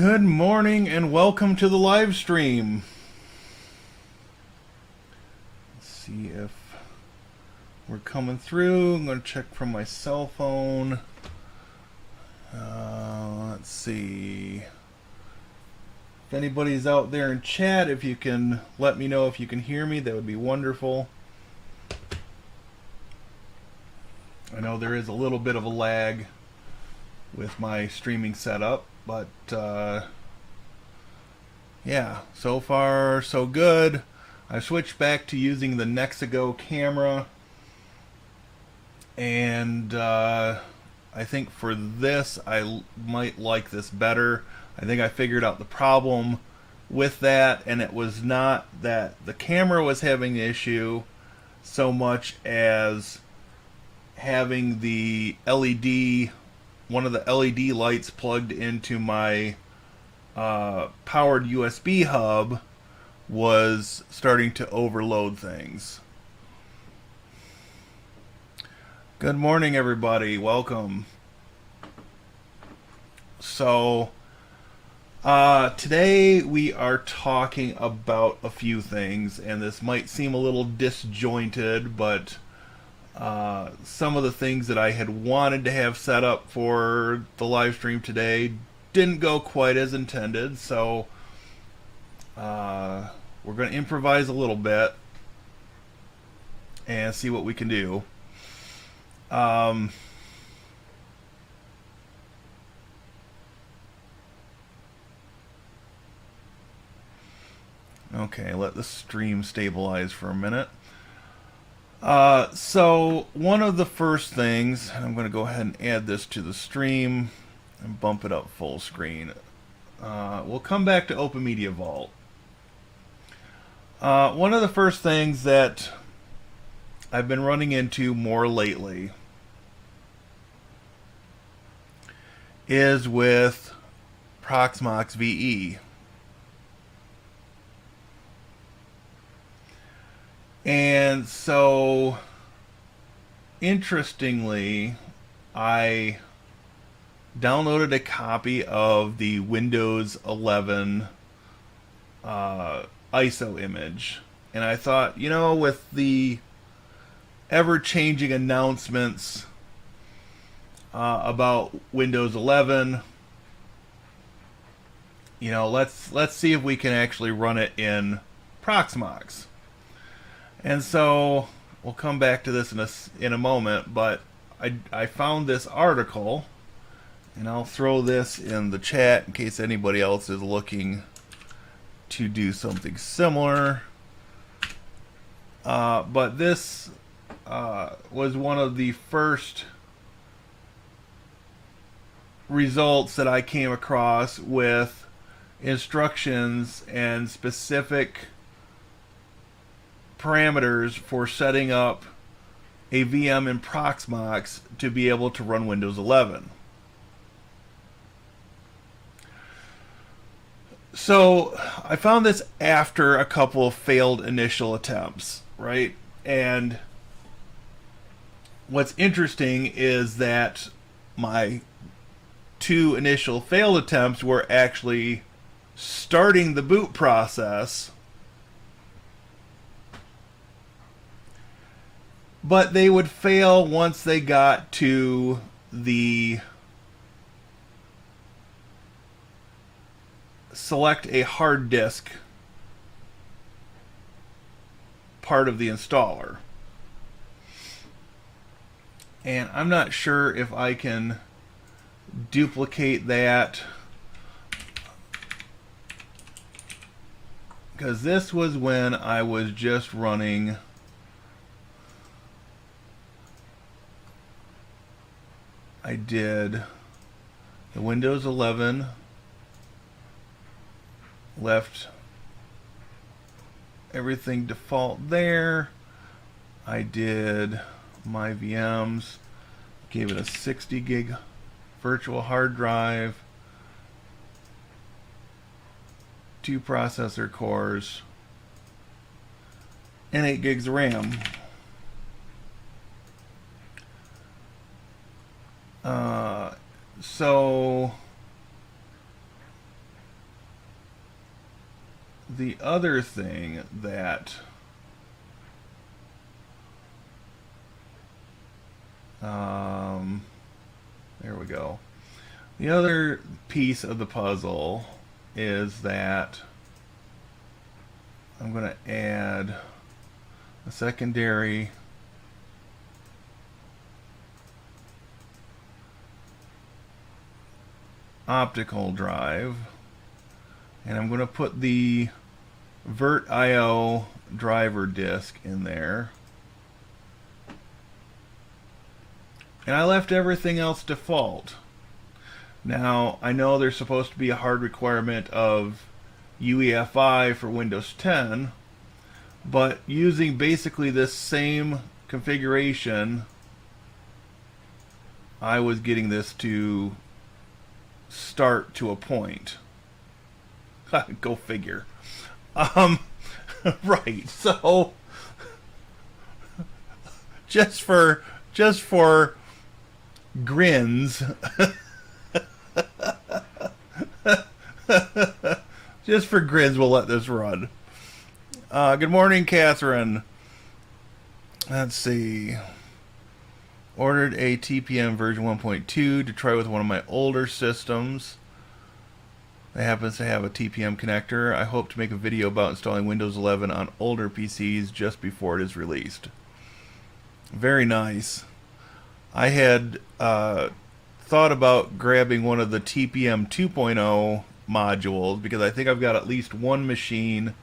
Good morning and welcome to the live stream. Let's see if we're coming through. I'm going to check from my cell phone. Let's see. If anybody's out there in chat, if you can let me know if you can hear me, that would be wonderful. I know there is a little bit of a lag with my streaming setup, but yeah, so far so good. I switched back to using the Nexigo camera, and I think for this I might like this better. I think I figured out the problem with that, and it was not that the camera was having the issue so much as having the LED, one of the LED lights plugged into my powered USB hub was starting to overload things. Good morning, everybody. Welcome. So today we are talking about a few things, and this might seem a little disjointed, but some of the things that I had wanted to have set up for the live stream today didn't go quite as intended, so we're going to improvise a little bit and see what we can do. Okay, let the stream stabilize for a minute. So one of the first things, and I'm going to go ahead and add this to the stream and bump it up full screen. We'll come back to OpenMediaVault. One of the first things that I've been running into more lately is with Proxmox VE. And so, interestingly, I downloaded a copy of the Windows 11 ISO image. And I thought, you know, with the ever-changing announcements about Windows 11, you know, let's see if we can actually run it in Proxmox. And so we'll come back to this in a moment, but I found this article, and I'll throw this in the chat in case anybody else is looking to do something similar. But this was one of the first results that I came across with instructions and specific parameters for setting up a VM in Proxmox to be able to run Windows 11. So I found this after a couple of failed initial attempts, right? And what's interesting is that my two initial failed attempts were actually starting the boot process, but they would fail once they got to the select a hard disk part of the installer. And I'm not sure if I can duplicate that, because this was when I was just running I did the Windows 11, left everything default there. I did my VMs, gave it a 60 gig virtual hard drive, 2 processor cores, and 8 gigs of RAM. So the other thing that there we go. The other piece of the puzzle is that I'm going to add a secondary optical drive, and I'm going to put the VirtIO driver disk in there. And I left everything else default. Now, I know there's supposed to be a hard requirement of UEFI for Windows 10, but using basically this same configuration, I was getting this to start to a point. Go figure. Right, so just for grins, just for grins, we'll let this run. Good morning, Catherine. Let's see. Ordered a TPM version 1.2 to try with one of my older systems. It happens to have a TPM connector. I hope to make a video about installing Windows 11 on older PCs just before it is released. Very nice. I had thought about grabbing one of the TPM 2.0 modules because I think I've got at least one machine,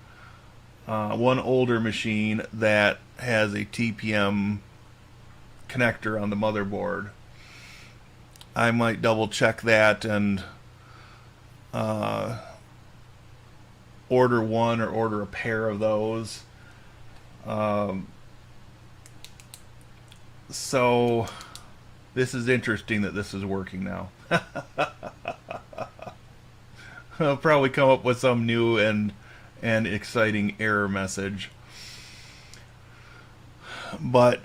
one older machine that has a TPM connector on the motherboard. I might double check that and order one or order a pair of those. So this is interesting that this is working now. I'll probably come up with some new and exciting error message. But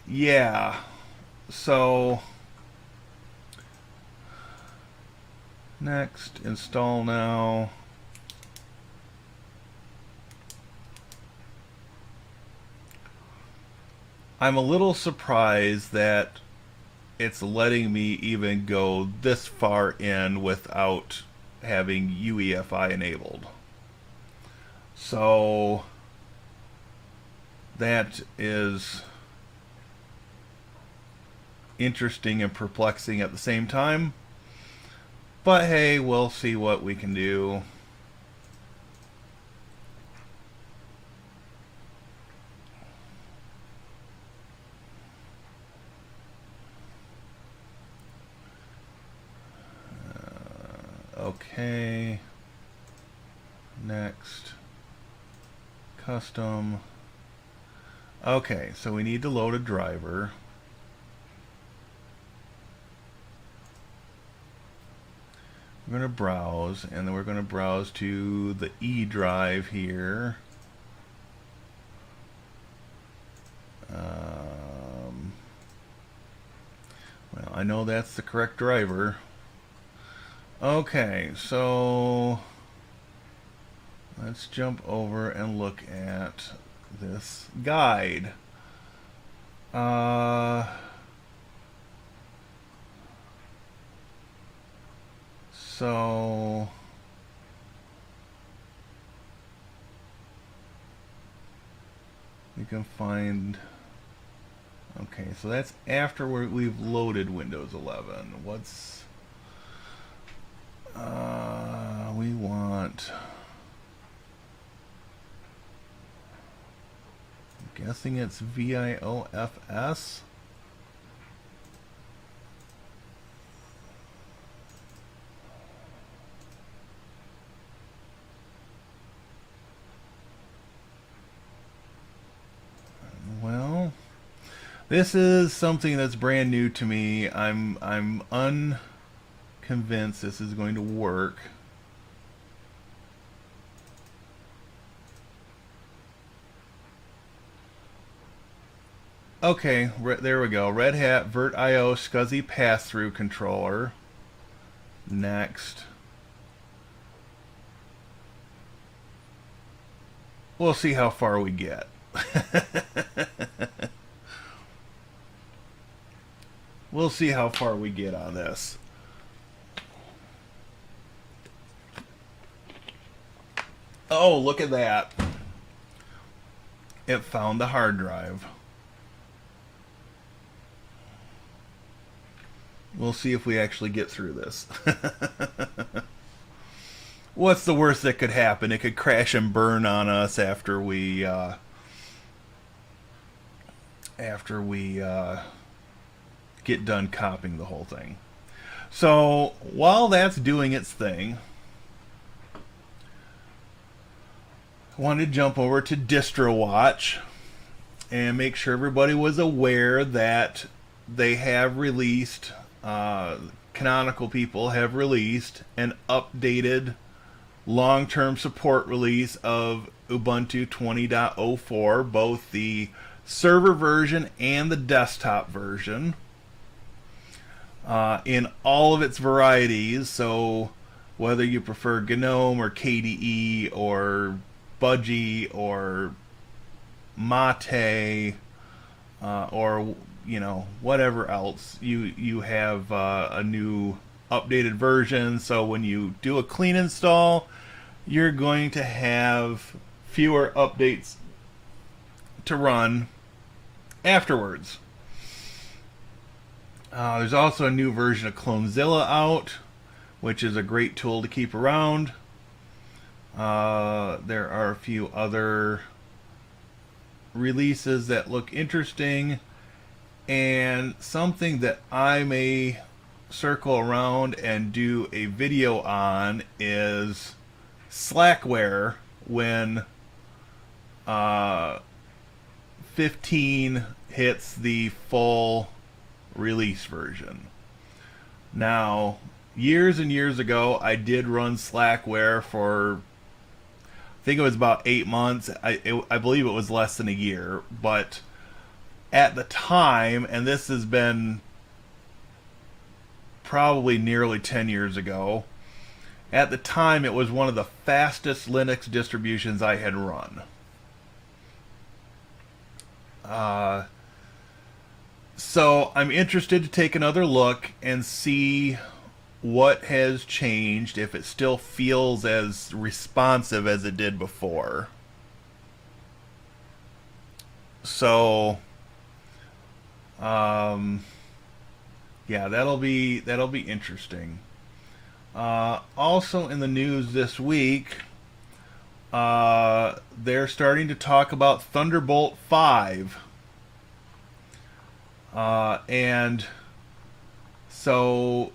yeah, so next, install now. I'm a little surprised that it's letting me even go this far in without having UEFI enabled. So that is interesting and perplexing at the same time. But hey, we'll see what we can do. Okay. Next. Custom. Okay, so we need to load a driver. We're going to browse, and then we're going to browse to the E drive here. Well, I know that's the correct driver. Okay, so let's jump over and look at this guide. So we can find, okay, so that's after we've loaded Windows 11. What's we want, I'm guessing it's VIOFS. Well, this is something that's brand new to me. I'm unconvinced this is going to work. Okay, there we go. Red Hat VirtIO SCSI pass-through controller. Next. we'll see how far we get. We'll see how far we get on this. Oh, look at that. It found the hard drive. We'll see if we actually get through this. What's the worst that could happen? It could crash and burn on us after we get done copying the whole thing. So while that's doing its thing, I wanted to jump over to DistroWatch and make sure everybody was aware that they have released, Canonical people have released an updated long-term support release of Ubuntu 20.04, both the server version and the desktop version, in all of its varieties. So whether you prefer GNOME or KDE or Budgie or Mate, or whatever else, you have a new updated version. So when you do a clean install, you're going to have fewer updates to run afterwards. There's also a new version of Clonezilla out, which is a great tool to keep around. There are a few other releases that look interesting, and something that I may circle around and do a video on is Slackware when 15 hits the full release version. Now, years and years ago, I did run Slackware for, I think it was about 8 months. I believe it was less than a year, but at the time, and this has been probably nearly 10 years ago, at the time it was one of the fastest Linux distributions I had run. So I'm interested to take another look and see what has changed, if it still feels as responsive as it did before. So yeah, that'll be interesting. Also in the news this week, they're starting to talk about Thunderbolt 5. And so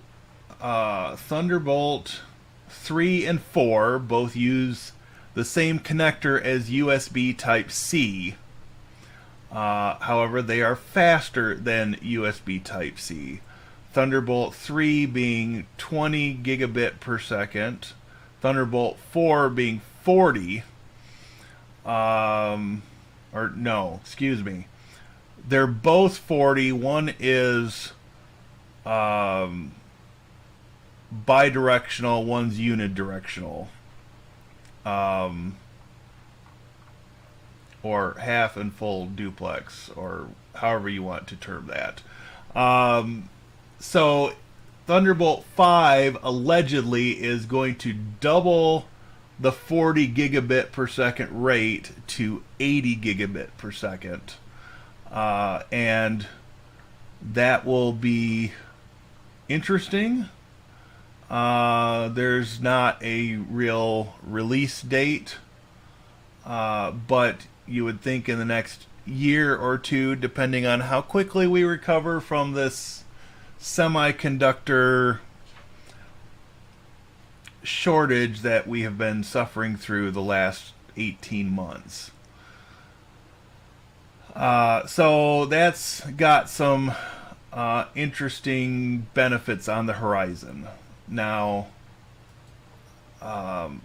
Thunderbolt 3 and 4 both use the same connector as USB Type-C. However, they are faster than USB Type-C. Thunderbolt 3 being 20 gigabit per second, Thunderbolt 4 being 40. Or no, excuse me. They're both 40. One is bidirectional, one's unidirectional. Or half and full duplex, or however you want to term that. So Thunderbolt 5 allegedly is going to double the 40 gigabit per second rate to 80 gigabit per second. And that will be interesting. There's not a real release date, but you would think in the next year or two, depending on how quickly we recover from this semiconductor shortage that we have been suffering through the last 18 months. So that's got some interesting benefits on the horizon. Now, I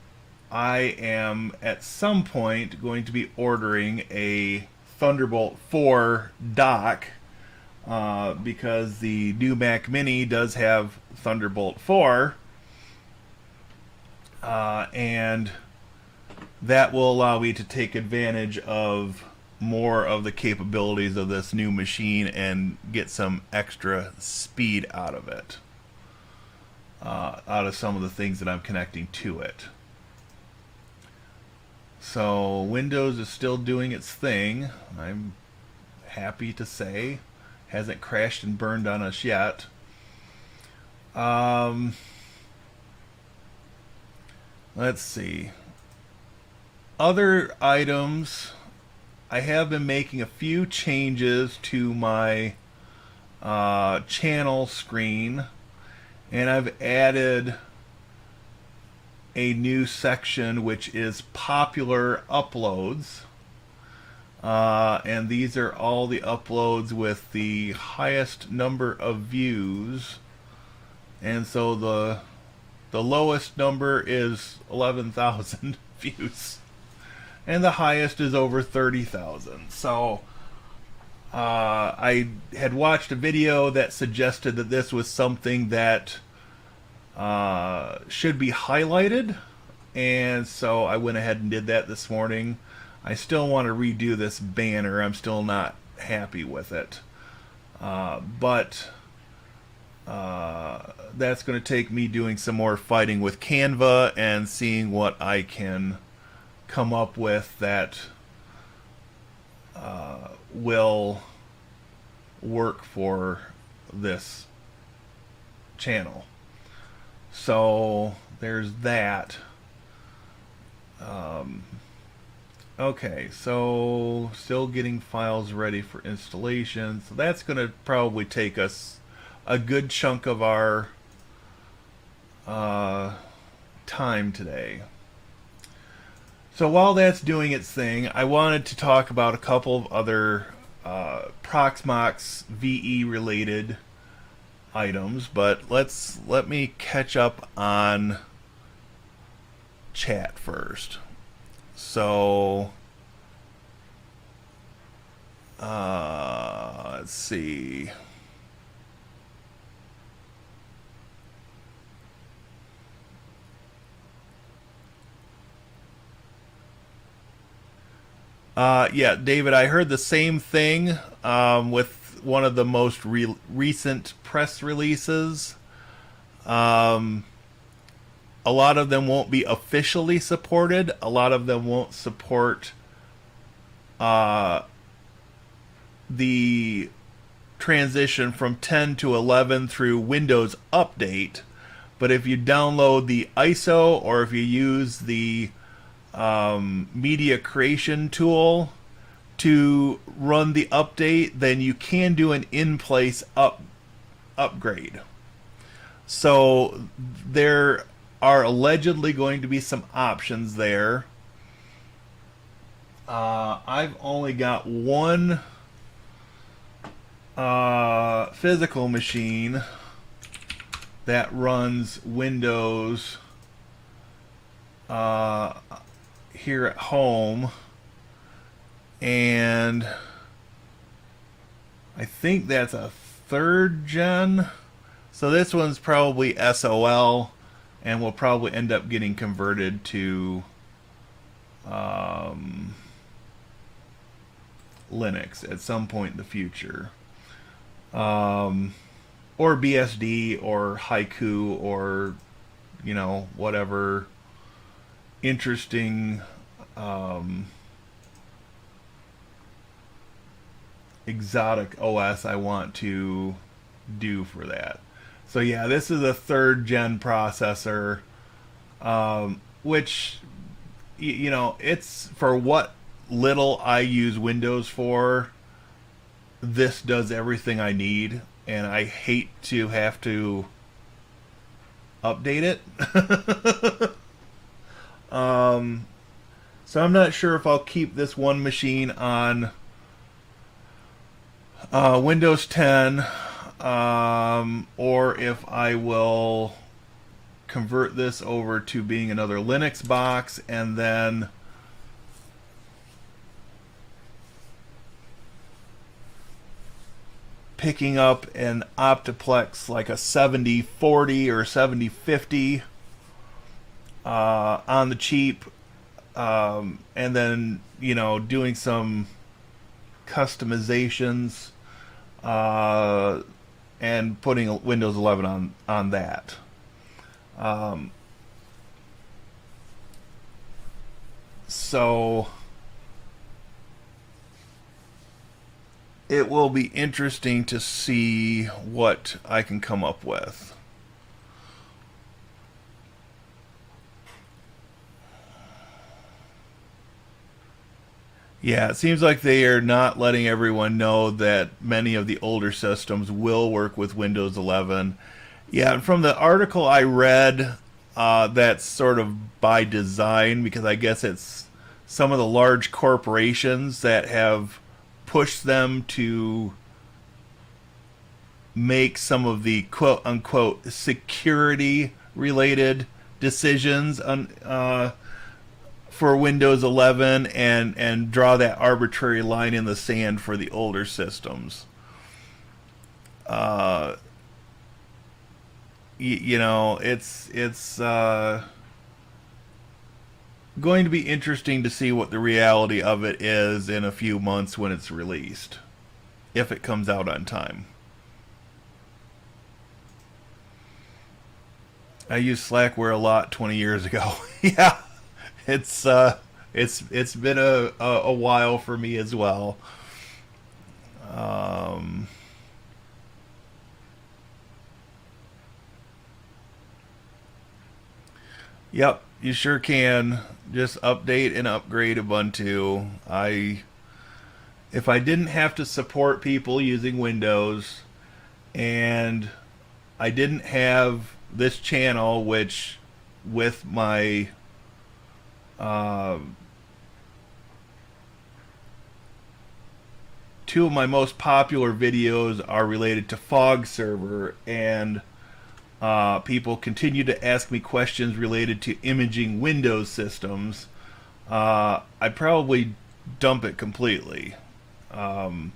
am at some point going to be ordering a Thunderbolt 4 dock, because the new Mac Mini does have Thunderbolt 4, and that will allow me to take advantage of more of the capabilities of this new machine and get some extra speed out of it, out of some of the things that I'm connecting to it. So Windows is still doing its thing. I'm happy to say. Hasn't crashed and burned on us yet. Let's see. Other items, I have been making a few changes to my channel screen, and I've added a new section which is popular uploads, and these are all the uploads with the highest number of views, and so the lowest number is 11,000 views, and the highest is over 30,000. So I had watched a video that suggested that this was something that should be highlighted, and so I went ahead and did that this morning. I still want to redo this banner. I'm still not happy with it, but that's going to take me doing some more fighting with Canva and seeing what I can come up with that will work for this channel. So there's that. Okay, so still getting files ready for installation. So that's going to probably take us a good chunk of our time today. So while that's doing its thing, I wanted to talk about a couple of other Proxmox VE related items, but let me catch up on chat first. So let's see. Yeah, David, I heard the same thing with one of the most recent press releases. A lot of them won't be officially supported. A lot of them won't support the transition from 10 to 11 through Windows Update. But if you download the ISO or if you use the media creation tool to run the update, then you can do an in-place upgrade. So there are allegedly going to be some options there. I've only got one physical machine that runs Windows here at home, and I think that's a 3rd gen. So this one's probably SOL and will probably end up getting converted to Linux at some point in the future, or BSD or Haiku, or whatever interesting exotic OS I want to do for that. So yeah, this is a 3rd gen processor, which it's for what little I use Windows for. This does everything I need, and I hate to have to update it. So I'm not sure if I'll keep this one machine on Windows 10, or if I will convert this over to being another Linux box and then picking up an Optiplex like a 7040 or 7050 on the cheap, and then doing some customizations and putting Windows 11 on that. So it will be interesting to see what I can come up with. Yeah, it seems like they are not letting everyone know that many of the older systems will work with Windows 11. Yeah, and from the article I read, that's sort of by design, because I guess it's some of the large corporations that have pushed them to make some of the quote unquote security related decisions for Windows 11, and draw that arbitrary line in the sand for the older systems. It's going to be interesting to see what the reality of it is in a few months when it's released, if it comes out on time. I used Slackware a lot 20 years ago. Yeah, it's been a while for me as well. Yep, you sure can. Just update and upgrade Ubuntu. If I didn't have to support people using Windows, and I didn't have this channel, which with my two of my most popular videos are related to Fog Server, and people continue to ask me questions related to imaging Windows systems, I'd probably dump it completely. I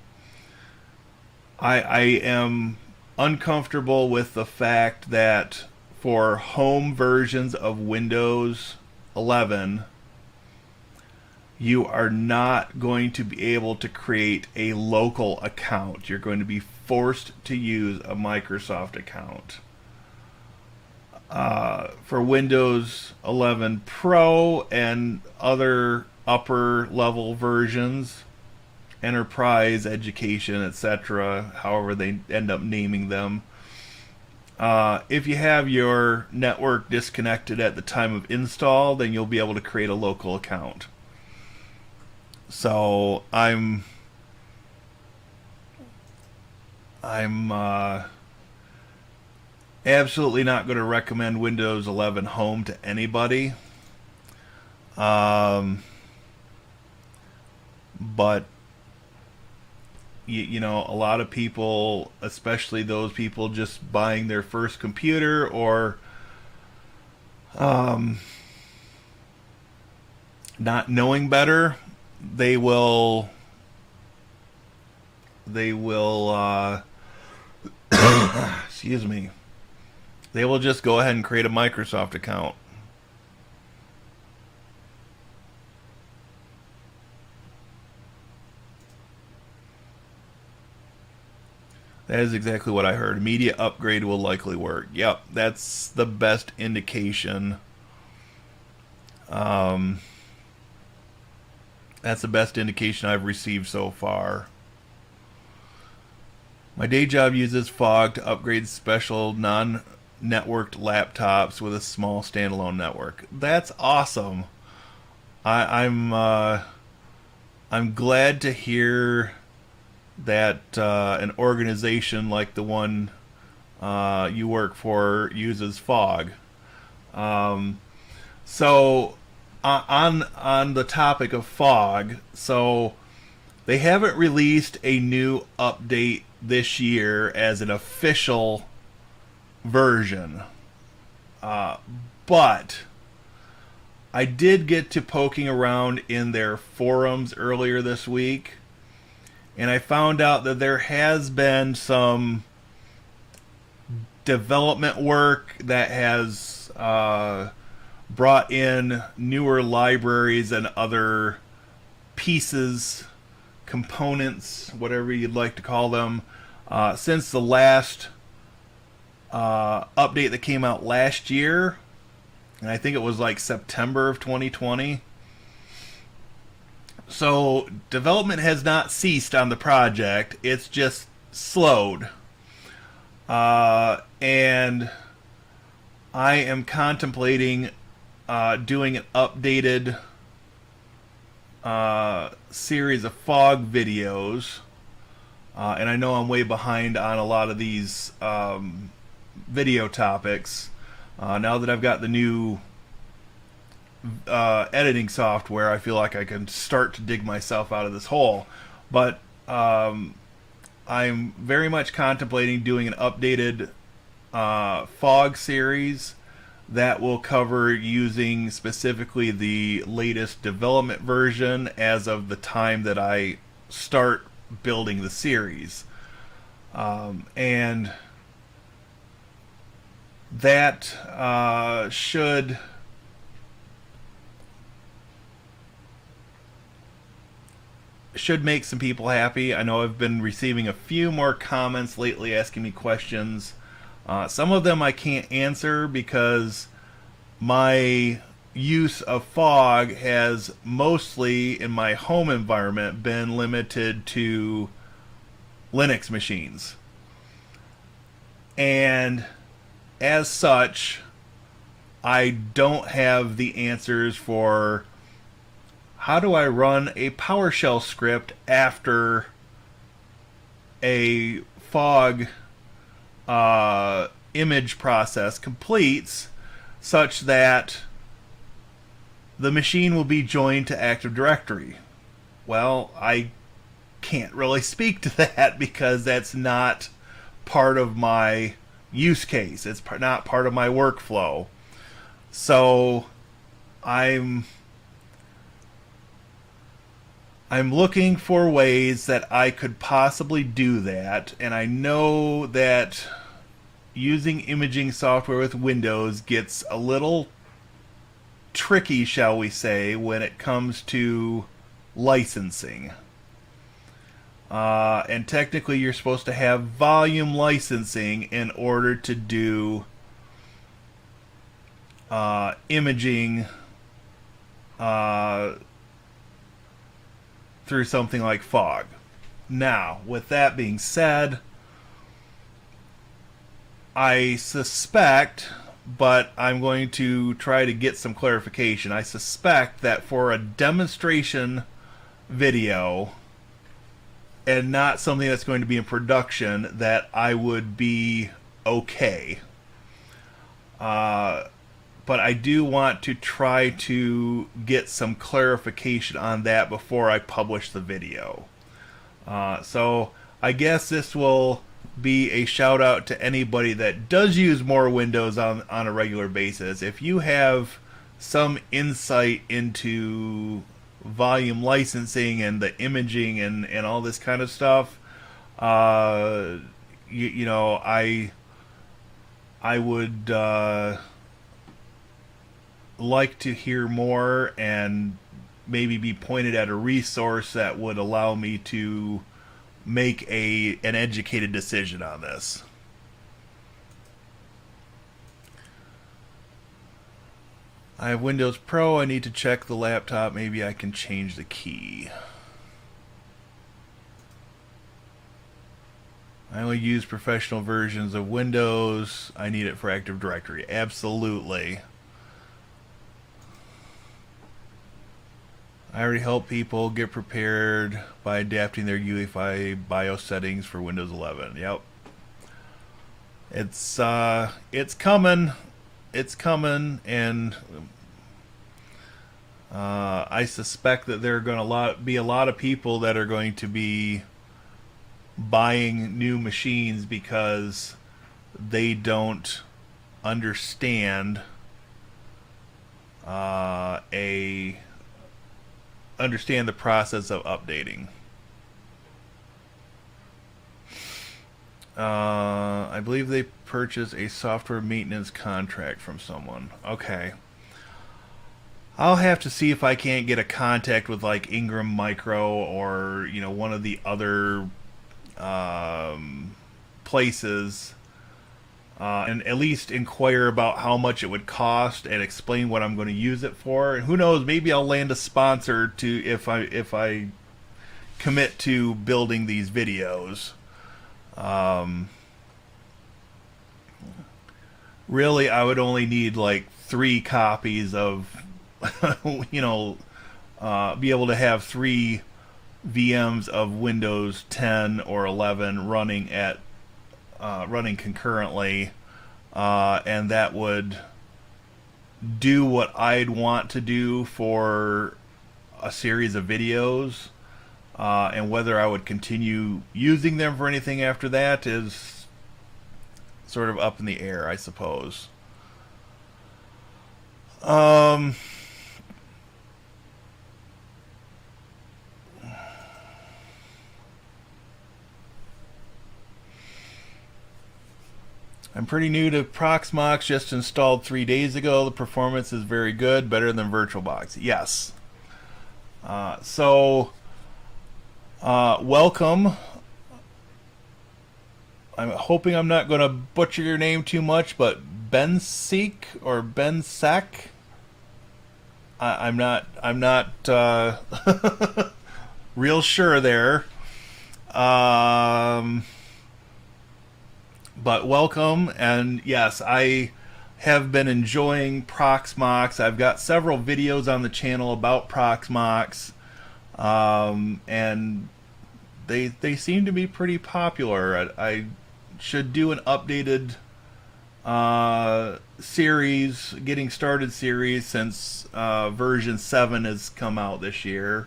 am uncomfortable with the fact that for home versions of Windows 11, you are not going to be able to create a local account. You're going to be forced to use a Microsoft account. For Windows 11 Pro and other upper level versions, enterprise, education, etc., however they end up naming them, if you have your network disconnected at the time of install, then you'll be able to create a local account. So I'm absolutely not going to recommend Windows 11 Home to anybody. But a lot of people, especially those people just buying their first computer, or not knowing better, they will excuse me, they will just go ahead and create a Microsoft account. That is exactly what I heard. Media upgrade will likely work. Yep, that's the best indication. That's the best indication I've received so far. My day job uses Fog to upgrade special non-networked laptops with a small standalone network. That's awesome. I'm glad to hear that an organization like the one you work for uses Fog. So on the topic of Fog, so they haven't released a new update this year as an official version, but I did get to poking around in their forums earlier this week, and I found out that there has been some brought in newer libraries and other pieces, components, whatever you'd like to call them, since the last update that came out last year, and I think it was like September of 2020. So development has not ceased on the project, it's just slowed. And I am contemplating doing an updated series of fog videos. And I know I'm way behind on a lot of these video topics. Now that I've got the new editing software, I feel like I can start to dig myself out of this hole. But I'm very much contemplating doing an updated fog series that will cover using specifically the latest development version as of the time that I start building the series. And that should make some people happy. I know I've been receiving a few more comments lately asking me questions. Some of them I can't answer because my use of fog has mostly, in my home environment, been limited to Linux machines. And as such, I don't have the answers for how do I run a PowerShell script after a fog image process completes such that the machine will be joined to Active Directory. Well, I can't really speak to that because that's not part of my use case. It's not part of my workflow. So I'm looking for ways that I could possibly do that, and I know that using imaging software with Windows gets a little tricky, shall we say, when it comes to licensing. And technically you're supposed to have volume licensing in order to do imaging through something like fog. Now, with that being said, I suspect, but I'm going to try to get some clarification, I suspect that for a demonstration video and not something that's going to be in production, that I would be okay. But I do want to try to get some clarification on that before I publish the video. So I guess this will be a shout out to anybody that does use more Windows on a regular basis. If you have some insight into volume licensing and the imaging and all this kind of stuff, you know, I would like to hear more and maybe be pointed at a resource that would allow me to make an educated decision on this. I have Windows Pro. I need to check the laptop. Maybe I can change the key. I only use professional versions of Windows. I need it for Active Directory. Absolutely. I already help people get prepared by adapting their UEFI BIOS settings for Windows 11. Yep. It's coming. It's coming, and I suspect that there are going to be a lot of people that are going to be buying new machines because they don't understand understand the process of updating. I believe they purchased a software maintenance contract from someone. Okay. I'll have to see if I can't get a contact with like Ingram Micro or one of the other places, and at least inquire about how much it would cost and explain what I'm going to use it for. And who knows, maybe I'll land a sponsor to if I commit to building these videos. Really, I would only need like 3 copies of, be able to have 3 VMs of Windows 10 or 11 running concurrently, and that would do what I'd want to do for a series of videos. And whether I would continue using them for anything after that is sort of up in the air, I suppose. I'm pretty new to Proxmox, just installed 3 days ago. The performance is very good, better than VirtualBox. Yes. Welcome. I'm hoping I'm not going to butcher your name too much, but Bensek or Bensek. I'm not real sure there. But welcome, and yes, I have been enjoying Proxmox. I've got several videos on the channel about Proxmox, and they seem to be pretty popular. I should do an updated series, getting started series, since version 7 has come out this year.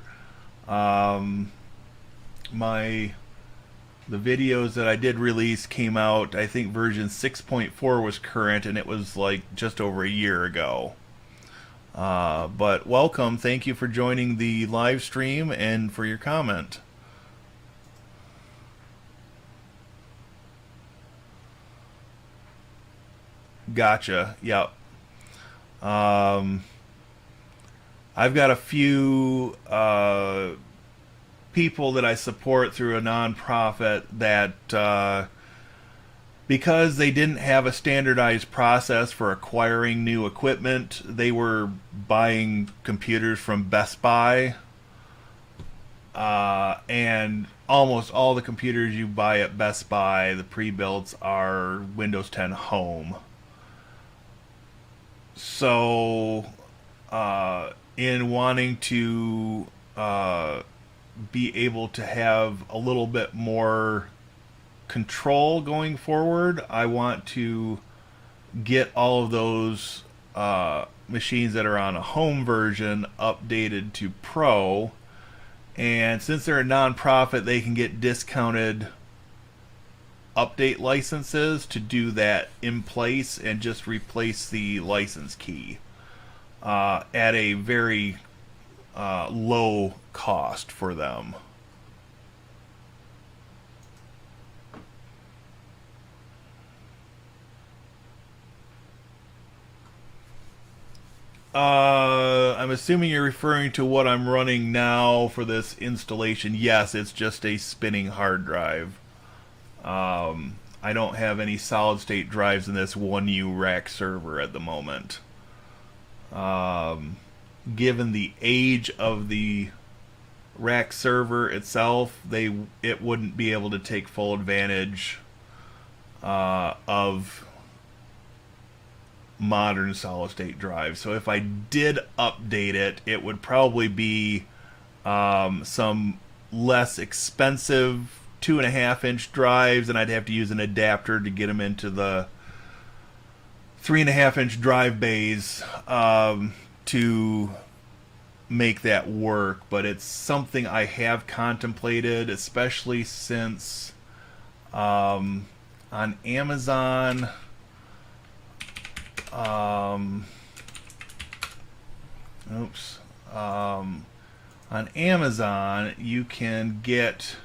The videos that I did release came out, I think version 6.4 was current, and it was like just over a year ago. But welcome, thank you for joining the live stream and for your comment. Gotcha, yep. I've got a few people that I support through a nonprofit that because they didn't have a standardized process for acquiring new equipment, they were buying computers from Best Buy, and almost all the computers you buy at Best Buy, the pre-builts, are Windows 10 Home. So in wanting to be able to have a little bit more control going forward, I want to get all of those machines that are on a home version updated to Pro. And since they're a non-profit, they can get discounted update licenses to do that in place and just replace the license key at a very low cost for them. I'm assuming you're referring to what I'm running now for this installation. Yes, it's just a spinning hard drive. I don't have any solid state drives in this 1U rack server at the moment. Given the age of the rack server itself, it wouldn't be able to take full advantage of modern solid state drives. So if I did update it, it would probably be some less expensive 2.5-inch drives, and I'd have to use an adapter to get them into the 3.5-inch drive bays to make that work. But it's something I have contemplated, especially since on Amazon, on Amazon you can get,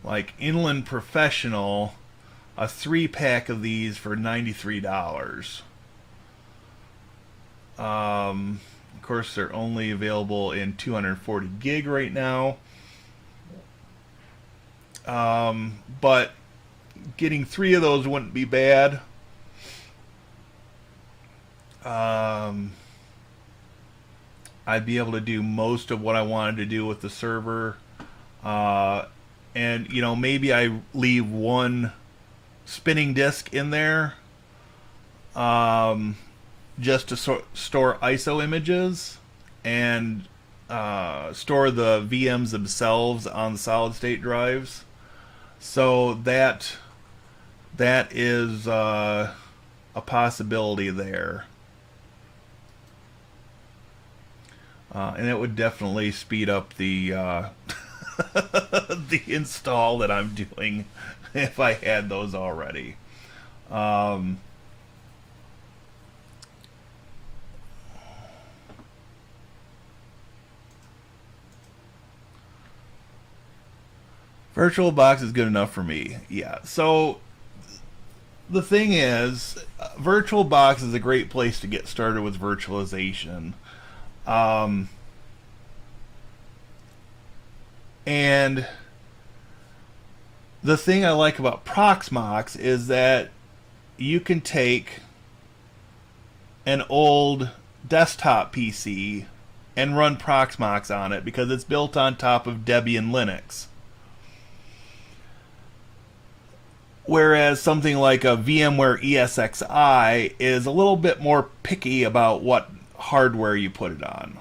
like, Inland Professional, a 3-pack of these for $93. Of course, they're only available in 240 gig right now. But getting 3 of those wouldn't be bad. I'd be able to do most of what I wanted to do with the server. And, you know, maybe I leave one spinning disk in there just to store ISO images and store the VMs themselves on the solid state drives. So that is a possibility there. And it would definitely speed up the the install that I'm doing if I had those already. VirtualBox is good enough for me. Yeah. So the thing is, VirtualBox is a great place to get started with virtualization. And the thing I like about Proxmox is that you can take an old desktop PC and run Proxmox on it because it's built on top of Debian Linux. Whereas something like a VMware ESXi is a little bit more picky about what hardware you put it on.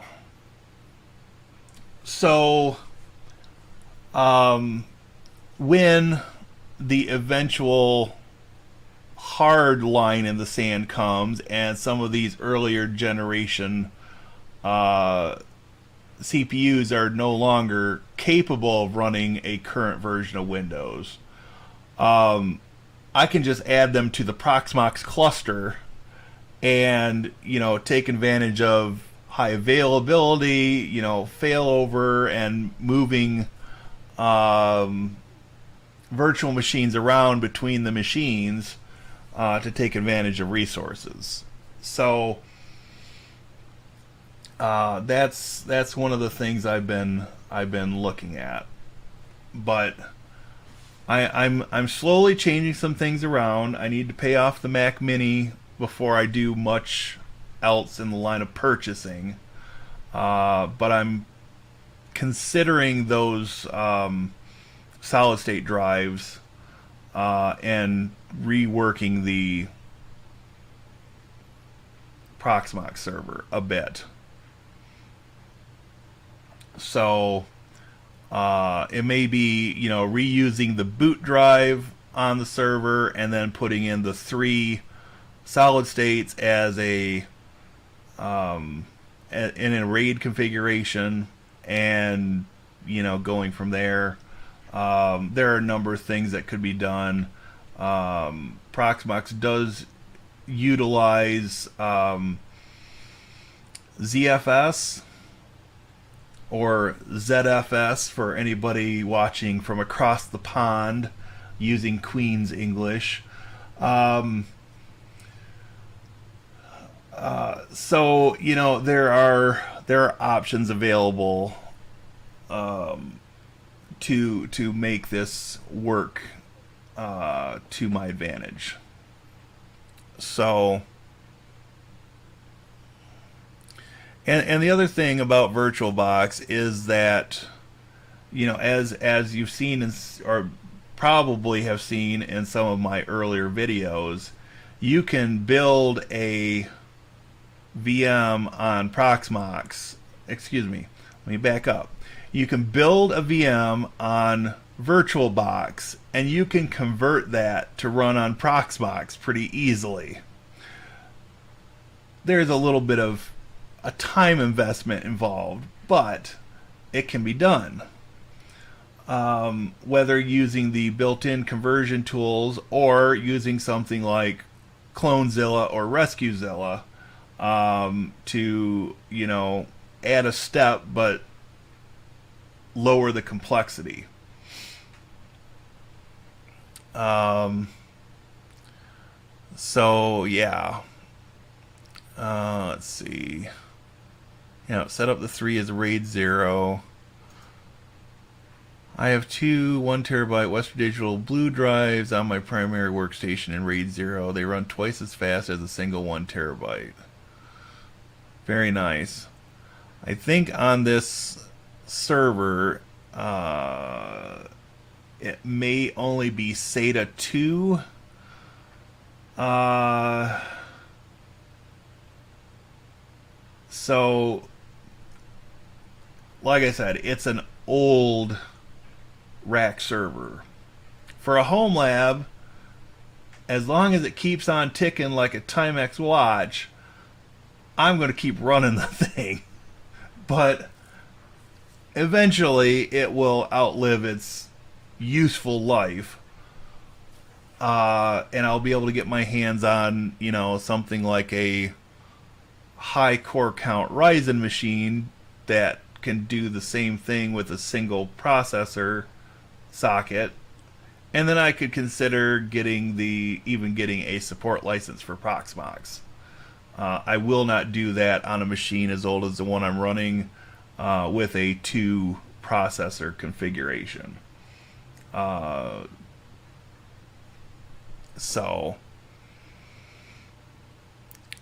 So when the eventual hard line in the sand comes and some of these earlier generation CPUs are no longer capable of running a current version of Windows, I can just add them to the Proxmox cluster and, you know, take advantage of high availability, you know, failover, and moving virtual machines around between the machines to take advantage of resources. So that's one of the things I've been looking at. But I'm slowly changing some things around. I need to pay off the Mac Mini before I do much else in the line of purchasing. But I'm considering those solid state drives and reworking the Proxmox server a bit. So it may be, you know, reusing the boot drive on the server and then putting in the 3 solid states as a in a RAID configuration, and, you know, going from there. There are a number of things that could be done. Proxmox does utilize ZFS or ZFS for anybody watching from across the pond using Queen's English. So, you know, there are options available to make this work to my advantage. So, and the other thing about VirtualBox is that, you know, as you've seen or probably have seen in some of my earlier videos, you can build a VM on Proxmox. Excuse me, let me back up. You can build a VM on VirtualBox and you can convert that to run on Proxmox pretty easily. There's a little bit of a time investment involved, but it can be done. Whether using the built-in conversion tools or using something like Clonezilla or Rescuezilla to, you know, add a step but lower the complexity. So yeah, let's see. Set up the 3 as RAID 0. I have two 1 terabyte Western Digital Blue drives on my primary workstation in RAID 0. They run twice as fast as a single 1 terabyte. Very nice. I think on this server, it may only be SATA 2. So, like I said, it's an old rack server. For a home lab, as long as it keeps on ticking like a Timex watch, I'm going to keep running the thing. But eventually it will outlive its useful life. And I'll be able to get my hands on, something like a high core count Ryzen machine that can do the same thing with a single processor socket, and then I could consider getting a support license for Proxmox. I will not do that on a machine as old as the one I'm running with a 2 processor configuration.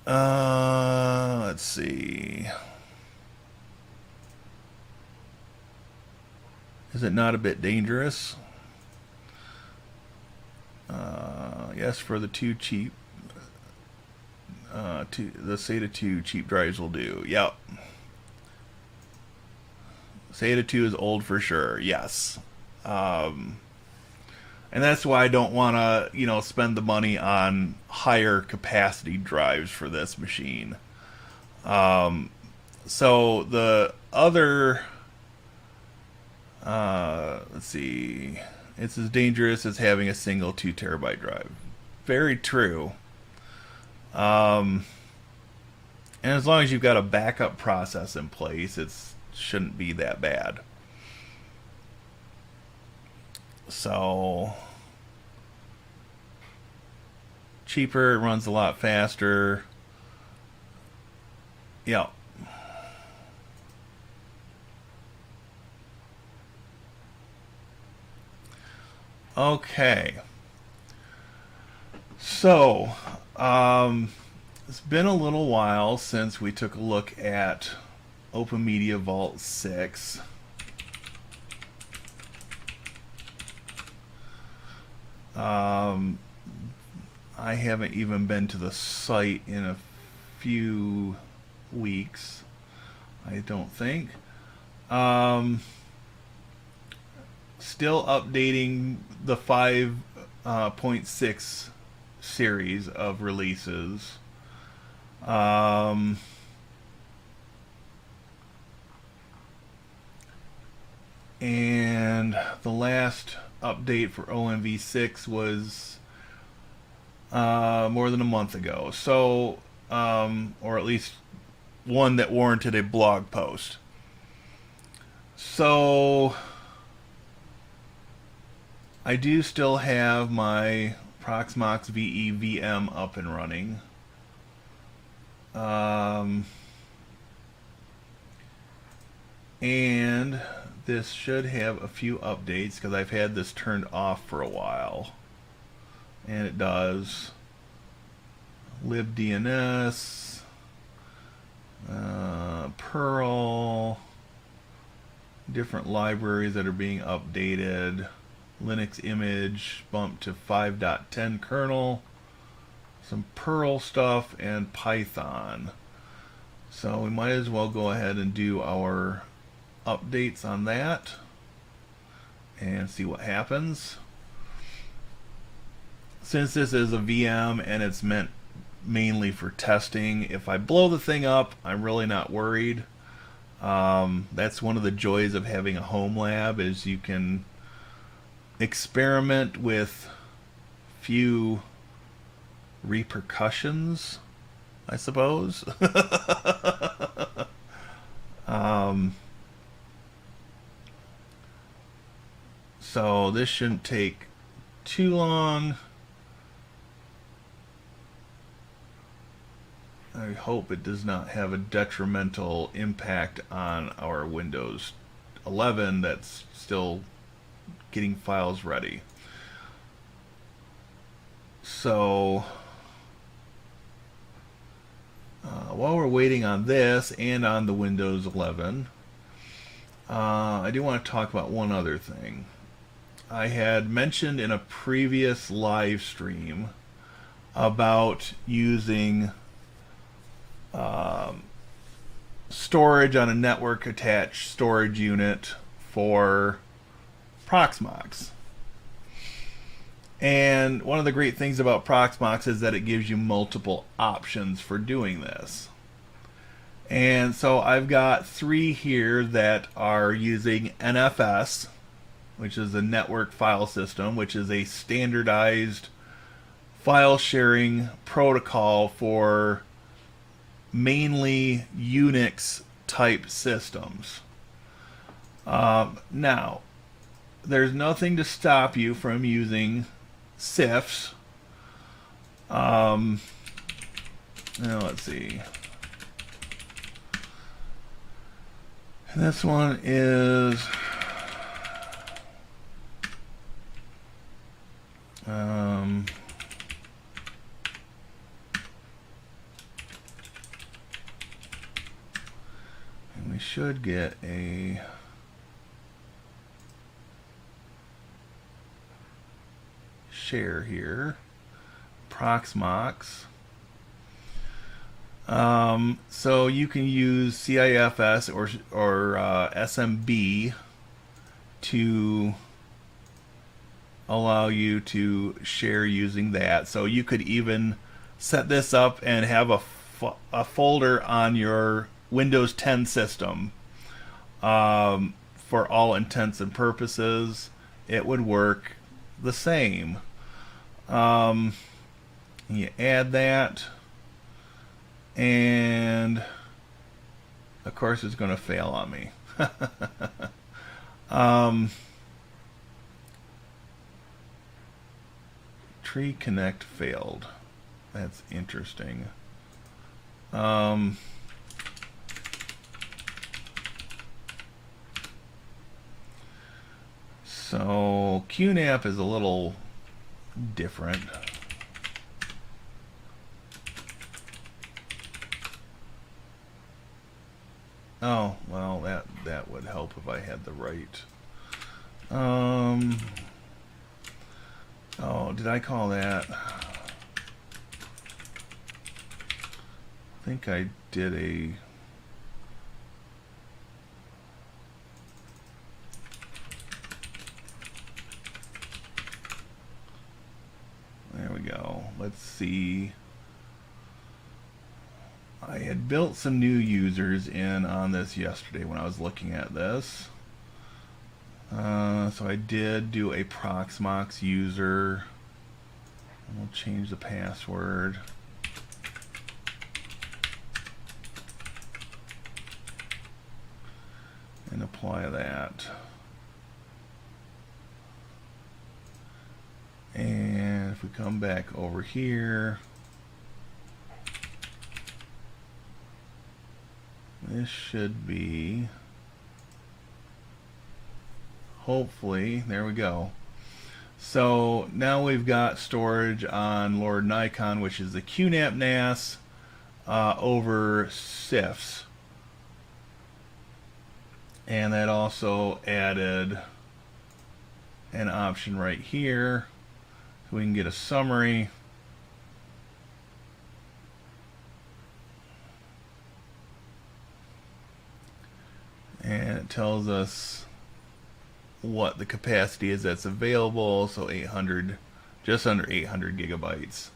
Let's see. Is it not a bit dangerous? Yes, for the 2 cheap, the SATA 2 cheap drives will do. Yep. SATA 2 is old for sure. Yes. And that's why I don't want to, spend the money on higher capacity drives for this machine. So the other, let's see, it's as dangerous as having a single 2 terabyte drive. Very true. And as long as you've got a backup process in place, it shouldn't be that bad. So, cheaper, it runs a lot faster. Yeah. Okay. So, it's been a little while since we took a look at OpenMediaVault 6. I haven't even been to the site in a few weeks, I don't think. Still updating the 5.6 series of releases. And the last update for OMV6 was more than a month ago. So, or at least one that warranted a blog post. So, I do still have my Proxmox VE VM up and running. And this should have a few updates because I've had this turned off for a while. And it does. libDNS, Perl, different libraries that are being updated. Linux image bumped to 5.10 kernel, some Perl stuff, and Python. So we might as well go ahead and do our updates on that and see what happens. Since this is a VM and it's meant mainly for testing, if I blow the thing up, I'm really not worried. That's one of the joys of having a home lab, is you can experiment with few repercussions, I suppose. So this shouldn't take too long. I hope it does not have a detrimental impact on our Windows 11 that's still getting files ready. So while we're waiting on this and on the Windows 11, I do want to talk about one other thing. I had mentioned in a previous live stream about using storage on a network attached storage unit for Proxmox. And one of the great things about Proxmox is that it gives you multiple options for doing this. And so I've got 3 here that are using NFS, which is a network file system, which is a standardized file sharing protocol for mainly Unix type systems. Now, there's nothing to stop you from using CIFS. Now let's see. This one is and we should get a share here. Proxmox. So you can use CIFS or SMB to allow you to share using that. So you could even set this up and have a folder on your Windows 10 system. For all intents and purposes, it would work the same. You add that, and of course it's going to fail on me. Tree Connect failed. That's interesting. So QNAP is a little different. Oh, well, that would help if I had the right. Oh, did I call that? I think I did a... There we go. Let's see. I had built some new users in on this yesterday when I was looking at this. So I did do a Proxmox user. We'll change the password. And apply that. And if we come back over here, this should be, hopefully, there we go. So now we've got storage on Lord Nikon, which is the QNAP NAS, over CIFS. And that also added an option right here, so we can get a summary. And it tells us what the capacity is that's available, so 800, just under 800 gigabytes.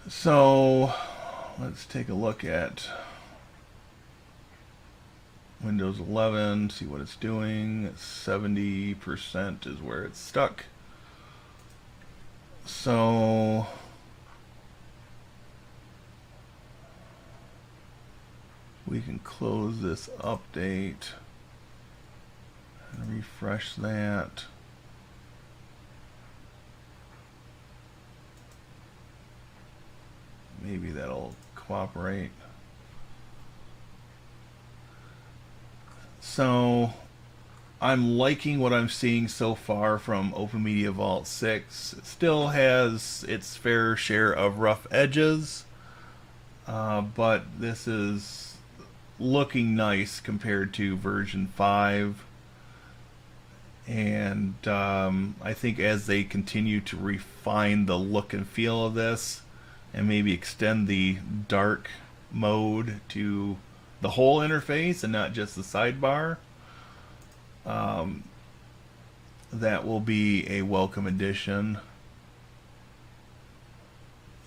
So let's take a look at Windows 11, see what it's doing. 70% is where it's stuck. So we can close this update and refresh that. maybe that'll cooperate. So I'm liking what I'm seeing so far from OpenMediaVault 6. It still has its fair share of rough edges, but this is looking nice compared to version 5. And I think as they continue to refine the look and feel of this, and maybe extend the dark mode to the whole interface and not just the sidebar, that will be a welcome addition.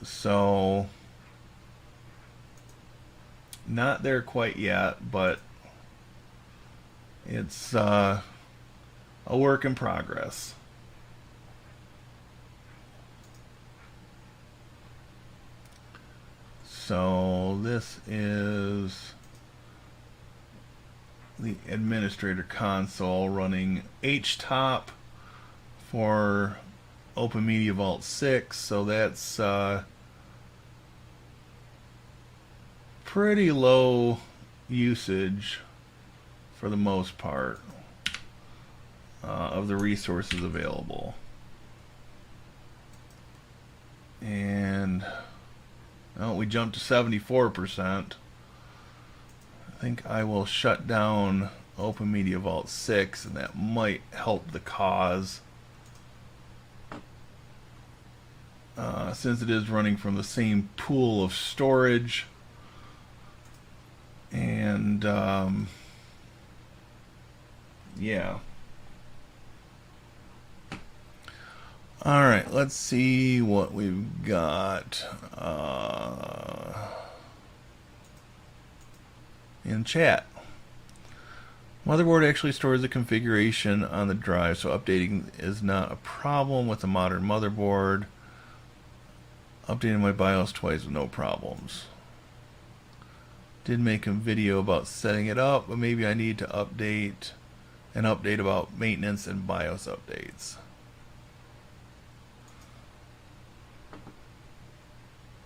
So, not there quite yet, but it's a work in progress. So this is the administrator console running HTOP for OpenMediaVault 6, so that's pretty low usage for the most part of the resources available. And we jumped to 74%. I think I will shut down OpenMediaVault 6, and that might help the cause, since it is running from the same pool of storage. And yeah. Alright, let's see what we've got in chat. Motherboard actually stores the configuration on the drive, so updating is not a problem with a modern motherboard. Updating my BIOS twice with no problems. Did make a video about setting it up, but maybe I need to update about maintenance and BIOS updates.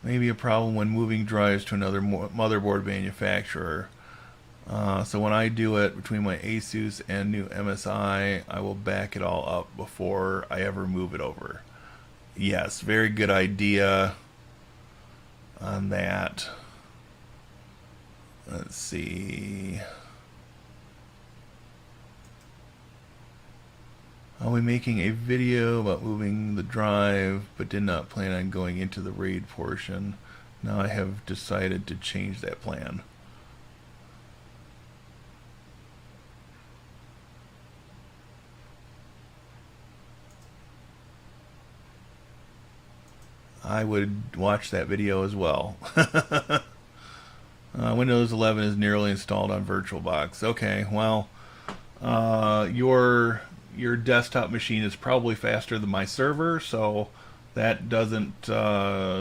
Maybe a problem when moving drives to another motherboard manufacturer. So when I do it between my Asus and new MSI, I will back it all up before I ever move it over. Yes, very good idea on that. Let's see. I'll be making a video about moving the drive, but did not plan on going into the RAID portion. Now I have decided to change that plan. I would watch that video as well. Windows 11 is nearly installed on VirtualBox. Okay, well, your desktop machine is probably faster than my server, so that doesn't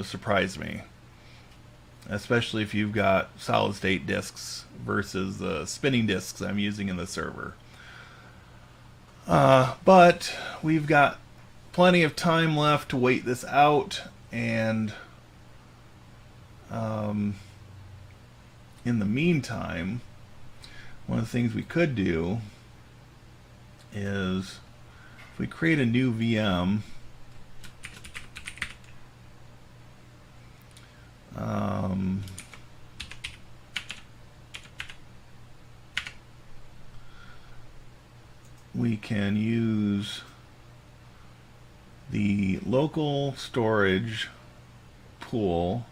surprise me. Especially if you've got solid state disks versus the spinning disks I'm using in the server. But we've got plenty of time left to wait this out, and in the meantime, one of the things we could do is, if we create a new VM, we can use the local storage pool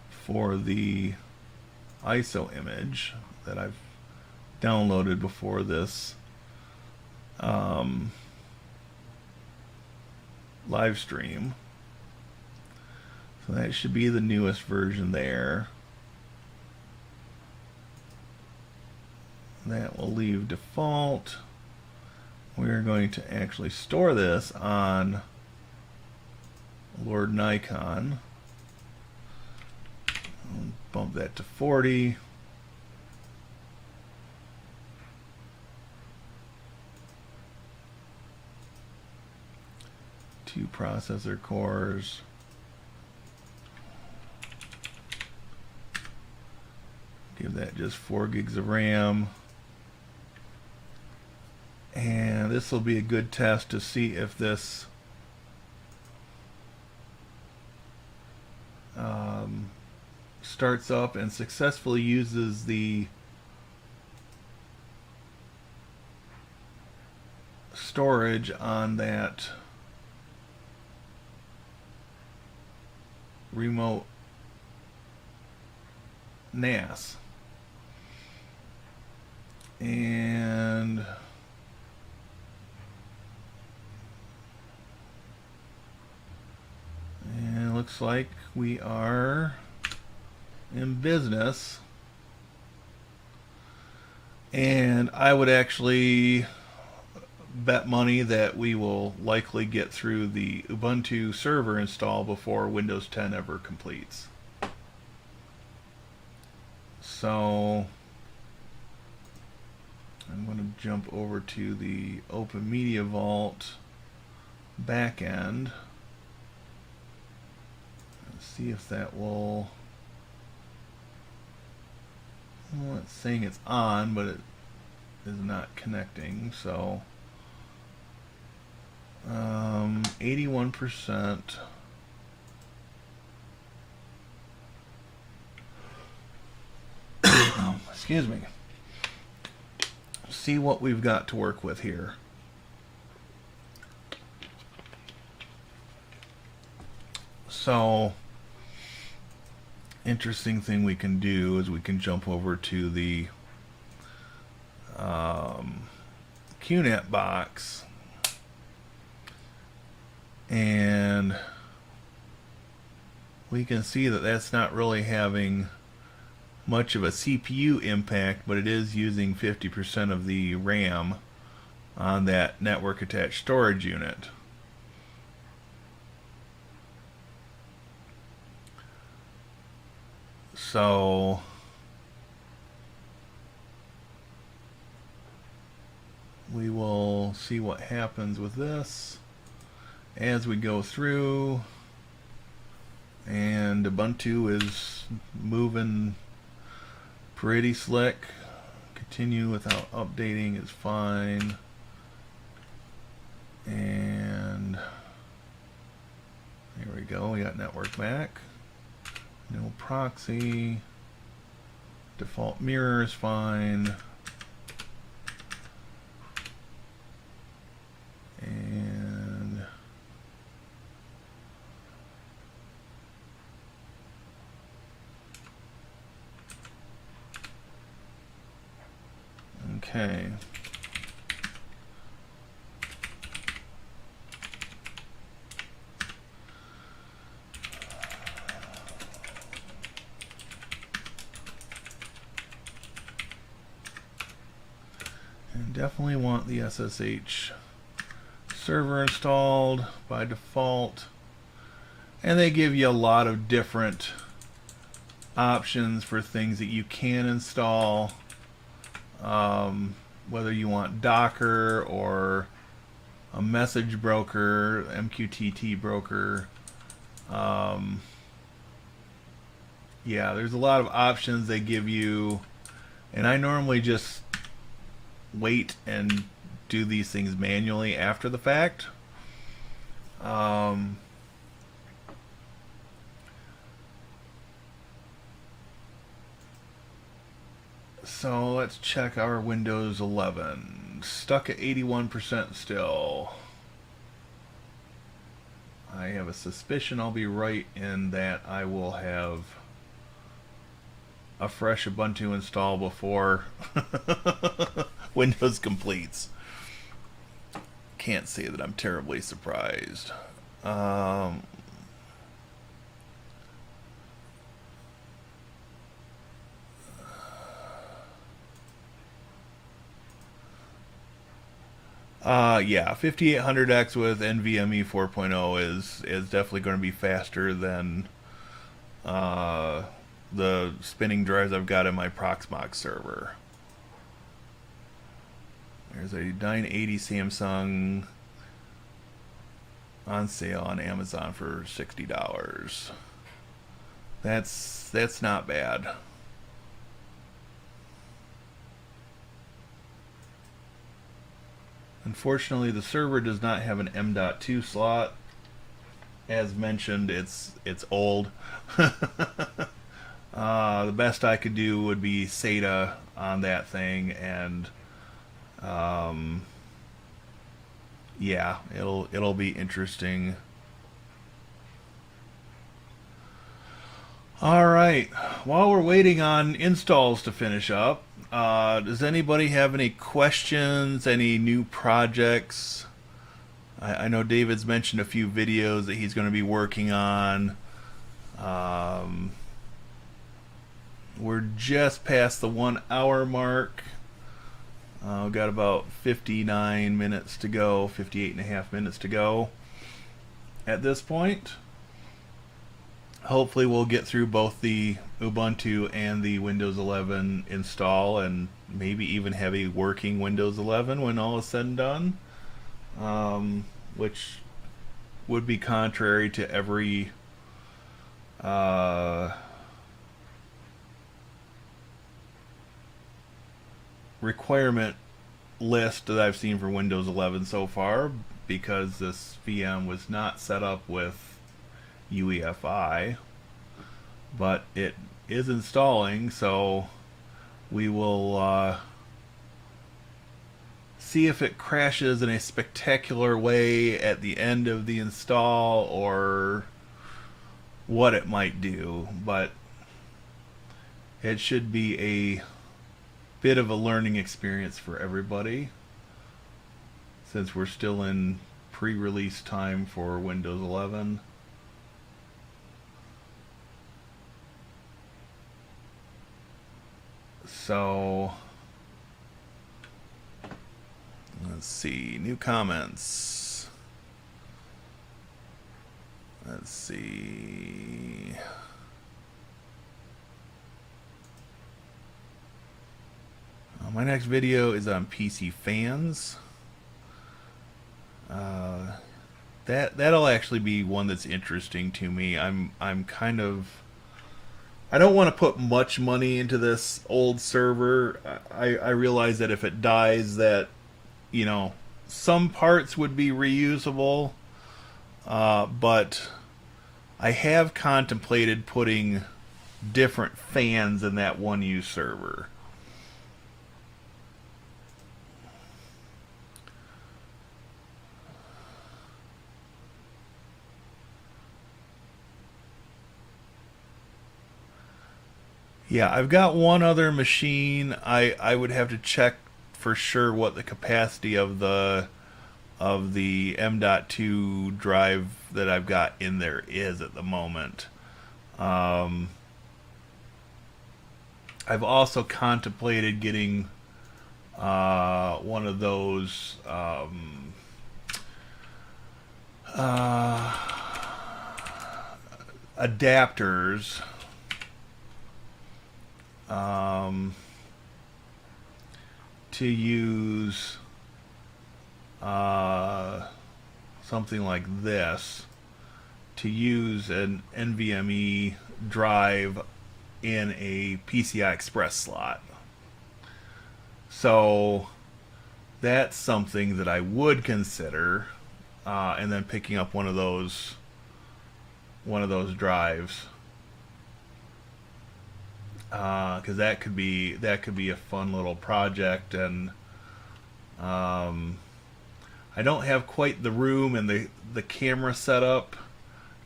for the ISO image that I've downloaded before this live stream. So that should be the newest version there. That will leave default. We're going to actually store this on Lord Nikon. Bump that to 40. Two processor cores. give that just 4 gigs of RAM. And this will be a good test to see if this starts up and successfully uses the storage on that remote NAS. And it looks like we are in business. And I would actually bet money that we will likely get through the Ubuntu server install before Windows 10 ever completes. So I'm going to jump over to the OpenMediaVault backend and see if that will. Well, it's saying it's on, but it is not connecting. So 81%. Excuse me. See what we've got to work with here. So, interesting thing we can do is we can jump over to the QNAP box, and we can see that that's not really having much of a CPU impact, but it is using 50% of the RAM on that network attached storage unit. So we will see what happens with this as we go through, and Ubuntu is moving pretty slick. Continue without updating is fine. And there we go, we got network back. No proxy. Default mirror is fine. And okay. And definitely want the SSH server installed by default. And they give you a lot of different options for things that you can install. Whether you want Docker or a message broker, MQTT broker. Yeah, there's a lot of options they give you, and I normally just wait and do these things manually after the fact. So let's check our Windows 11. Stuck at 81% still. I have a suspicion I'll be right in that I will have a fresh Ubuntu install before Windows completes. Can't say that I'm terribly surprised. Yeah, 5800X with NVMe 4.0 is definitely going to be faster than the spinning drives I've got in my Proxmox server. There's a 980 Samsung on sale on Amazon for $60. That's not bad. Unfortunately, the server does not have an M.2 slot. As mentioned, it's old. The best I could do would be SATA on that thing, and yeah, it'll be interesting. All right. While we're waiting on installs to finish up, does anybody have any questions? Any new projects? I know David's mentioned a few videos that he's going to be working on. We're just past the 1 hour mark. We've got about 59 minutes to go, 58 and a half minutes to go at this point. Hopefully we'll get through both the Ubuntu and the Windows 11 install, and maybe even have a working Windows 11 when all is said and done, which would be contrary to every requirement list that I've seen for Windows 11 so far, because this VM was not set up with UEFI, but it is installing, so we will see if it crashes in a spectacular way at the end of the install or what it might do, but it should be a bit of a learning experience for everybody, since we're still in pre-release time for Windows 11. So let's see, new comments. Let's see. My next video is on PC fans. That'll actually be one that's interesting to me. I'm kind of, I don't want to put much money into this old server. I realize that if it dies, that, you know, some parts would be reusable, but I have contemplated putting different fans in that one-use server. Yeah, I've got one other machine. I would have to check for sure what the capacity of the M.2 drive that I've got in there is at the moment. I've also contemplated getting one of those adapters to use something like this, to use an NVMe drive in a PCI Express slot. So that's something that I would consider, and then picking up one of those drives, because that could be a fun little project. And I don't have quite the room and the camera setup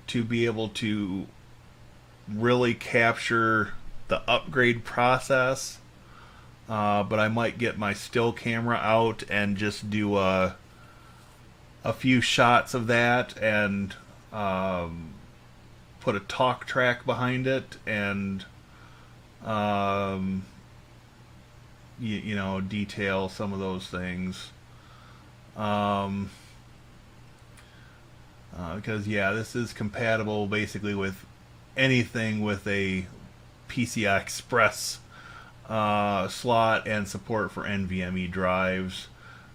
to be able to really capture the upgrade process, but I might get my still camera out and just do a few shots of that, and put a talk track behind it, and you know, detail some of those things, because yeah, this is compatible basically with anything with a PCI Express slot, and support for NVMe drives.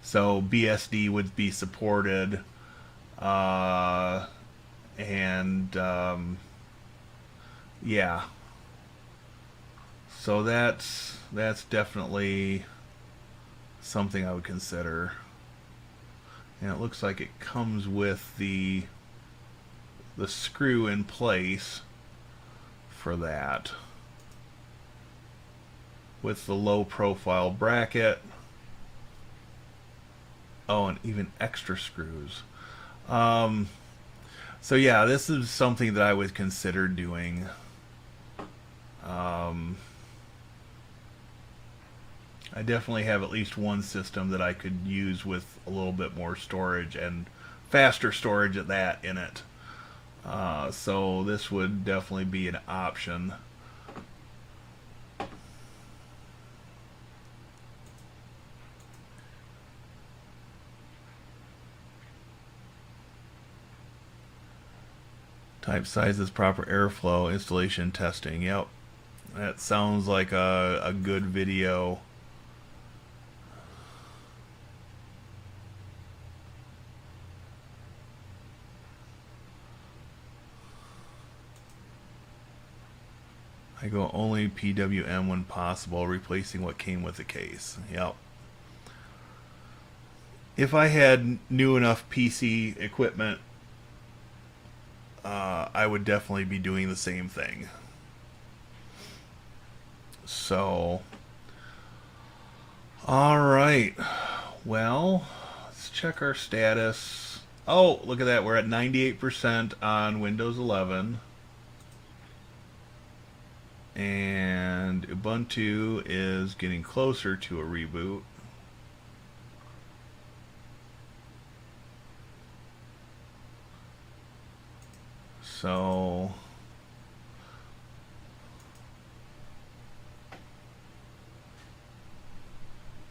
So BSD would be supported, and yeah. So that's definitely something I would consider. And it looks like it comes with the screw in place for that, with the low profile bracket. Oh, and even extra screws. So yeah, this is something that I would consider doing. I definitely have at least one system that I could use with a little bit more storage, and faster storage at that, in it. So this would definitely be an option. Type sizes, proper airflow, installation testing. Yep, that sounds like a good video. I go only PWM when possible, replacing what came with the case. Yep. If I had new enough PC equipment, I would definitely be doing the same thing. So, alright. Well, let's check our status. Oh, look at that. We're at 98% on Windows 11. And Ubuntu is getting closer to a reboot. So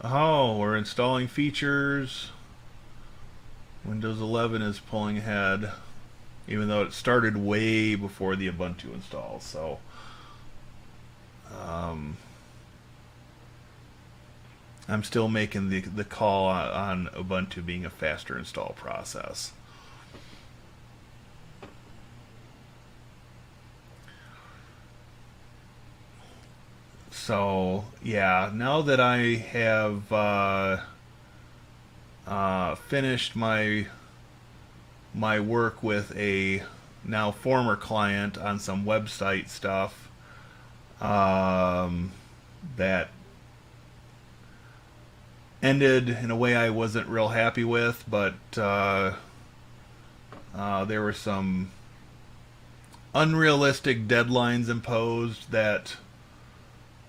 oh, we're installing features. Windows 11 is pulling ahead, even though it started way before the Ubuntu install. So I'm still making the call on Ubuntu being a faster install process. So yeah, now that I have finished my work with a now former client on some website stuff that ended in a way I wasn't real happy with, but there were some unrealistic deadlines imposed that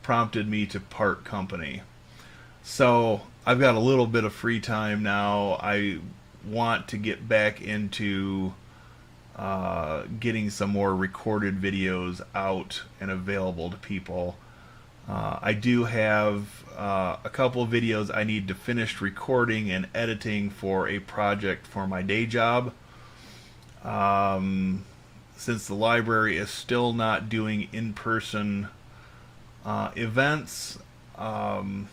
prompted me to part company. So I've got a little bit of free time now. I want to get back into getting some more recorded videos out and available to people. I do have a couple of videos I need to finish recording and editing for a project for my day job. Since the library is still not doing in-person events, I've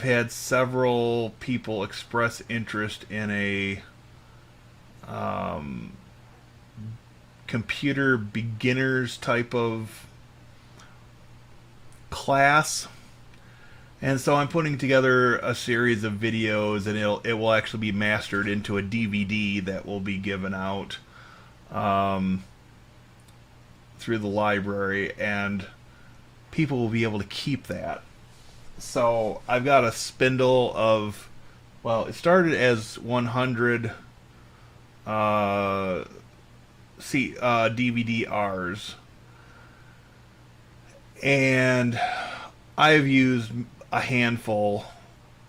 had several people express interest in a computer beginners type of class, and so I'm putting together a series of videos, and it will actually be mastered into a DVD that will be given out through the library, and people will be able to keep that. So I've got a spindle of, well, it started as 100 DVD-Rs, and I've used a handful,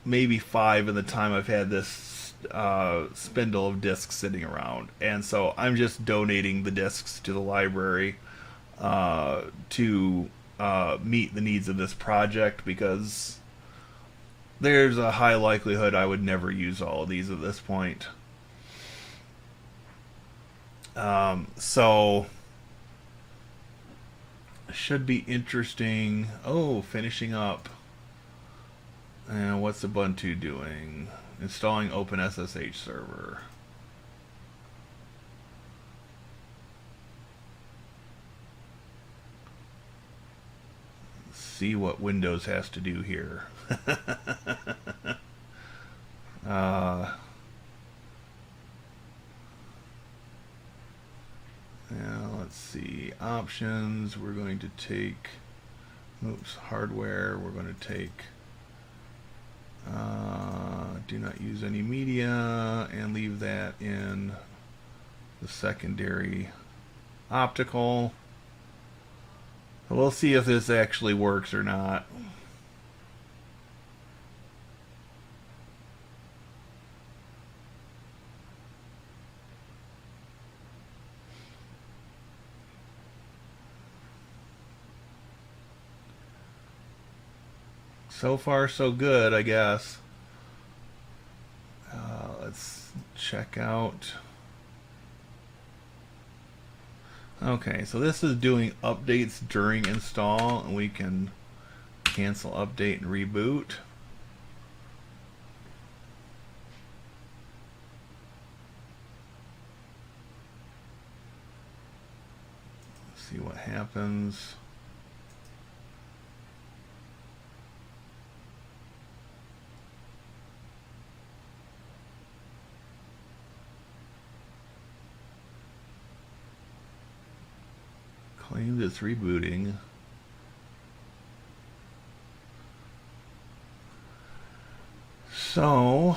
maybe 5 in the time I've had this spindle of discs sitting around, and so I'm just donating the discs to the library to meet the needs of this project, because there's a high likelihood I would never use all of these at this point. So should be interesting. Oh, finishing up. And what's Ubuntu doing? Installing OpenSSH server. See what Windows has to do here. Now let's see, options, we're going to take, oops, hardware, we're going to take do not use any media and leave that in the secondary optical. We'll see if this actually works or not. So far so good, I guess. Let's check out. Okay, so this is doing updates during install, and we can cancel update and reboot. Let's see what happens. Claims it's rebooting. So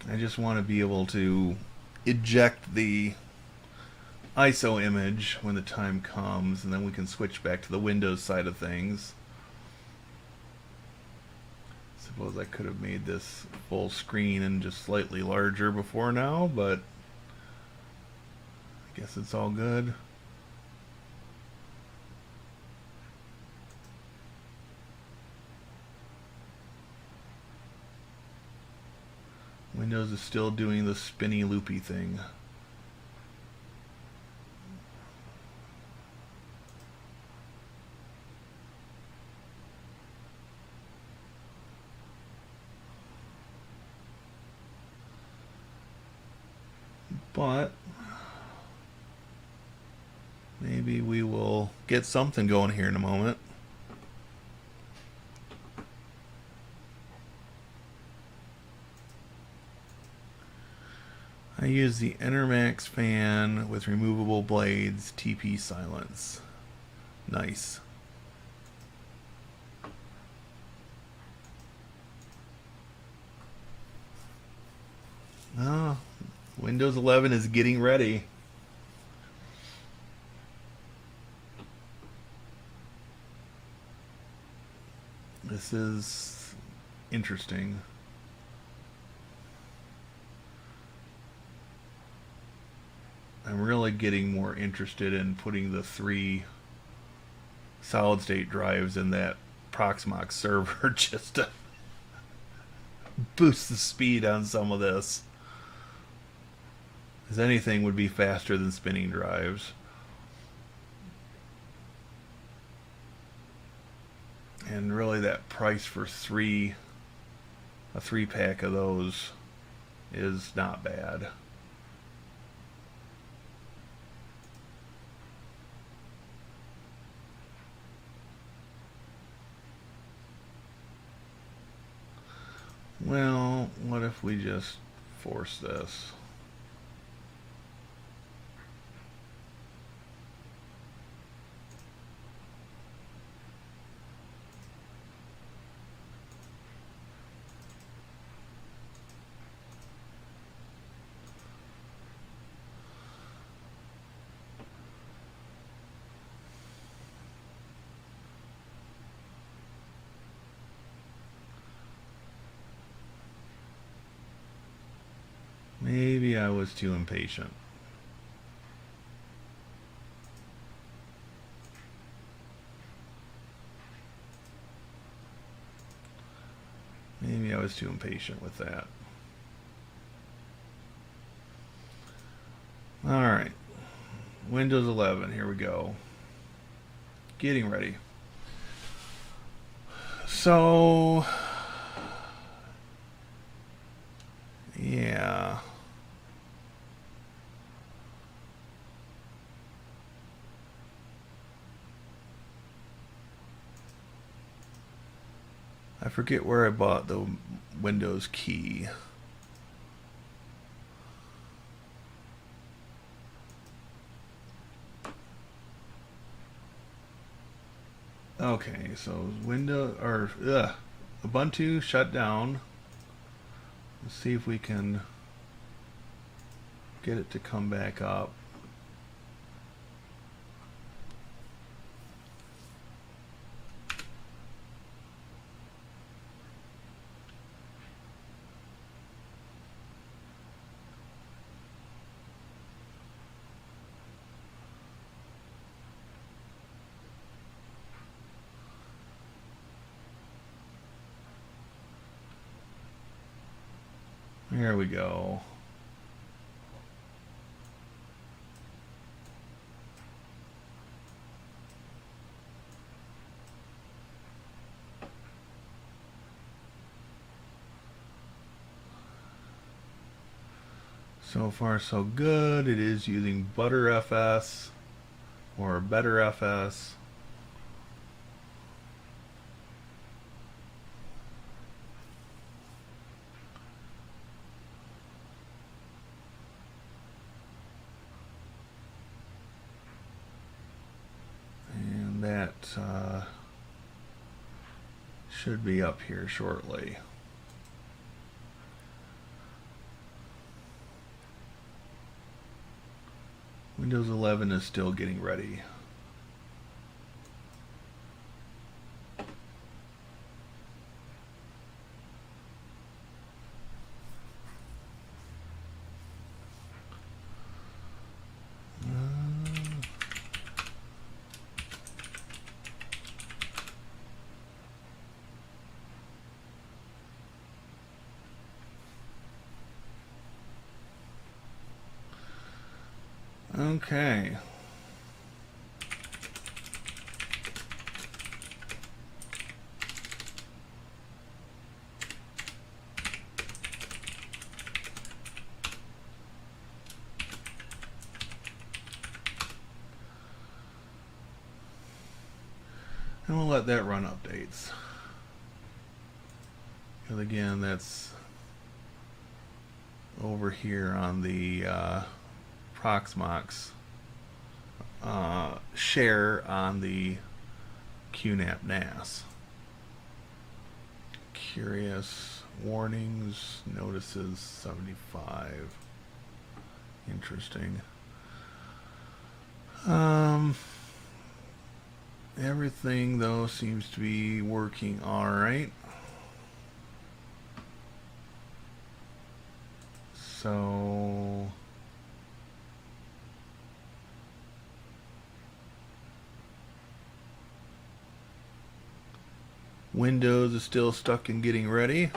I just want to be able to eject the ISO image when the time comes, and then we can switch back to the Windows side of things. Suppose I could have made this full screen and just slightly larger before now, but I guess it's all good. Windows is still doing the spinny loopy thing. But maybe we will get something going here in a moment. I use the Enermax fan with removable blades, TP silence. Nice. Oh, Windows 11 is getting ready. This is interesting. I'm really getting more interested in putting the 3 solid state drives in that Proxmox server just to boost the speed on some of this. Because anything would be faster than spinning drives. And really that price for a 3-pack of those is not bad. Well, what if we just force this? Maybe I was too impatient. Maybe I was too impatient with that. Alright. Windows 11, here we go. Getting ready. So, yeah. I forget where I bought the Windows key. Okay, so Ubuntu shut down. Let's see if we can get it to come back up. There we go. So far so good. It is using ButterFS or BetterFS. That should be up here shortly. Windows 11 is still getting ready. Okay. And we'll let that run updates. Because again, that's over here on the Proxmox share on the QNAP NAS. Curious warnings, notices 75. Interesting. Everything though seems to be working all right. So Windows is still stuck in getting ready.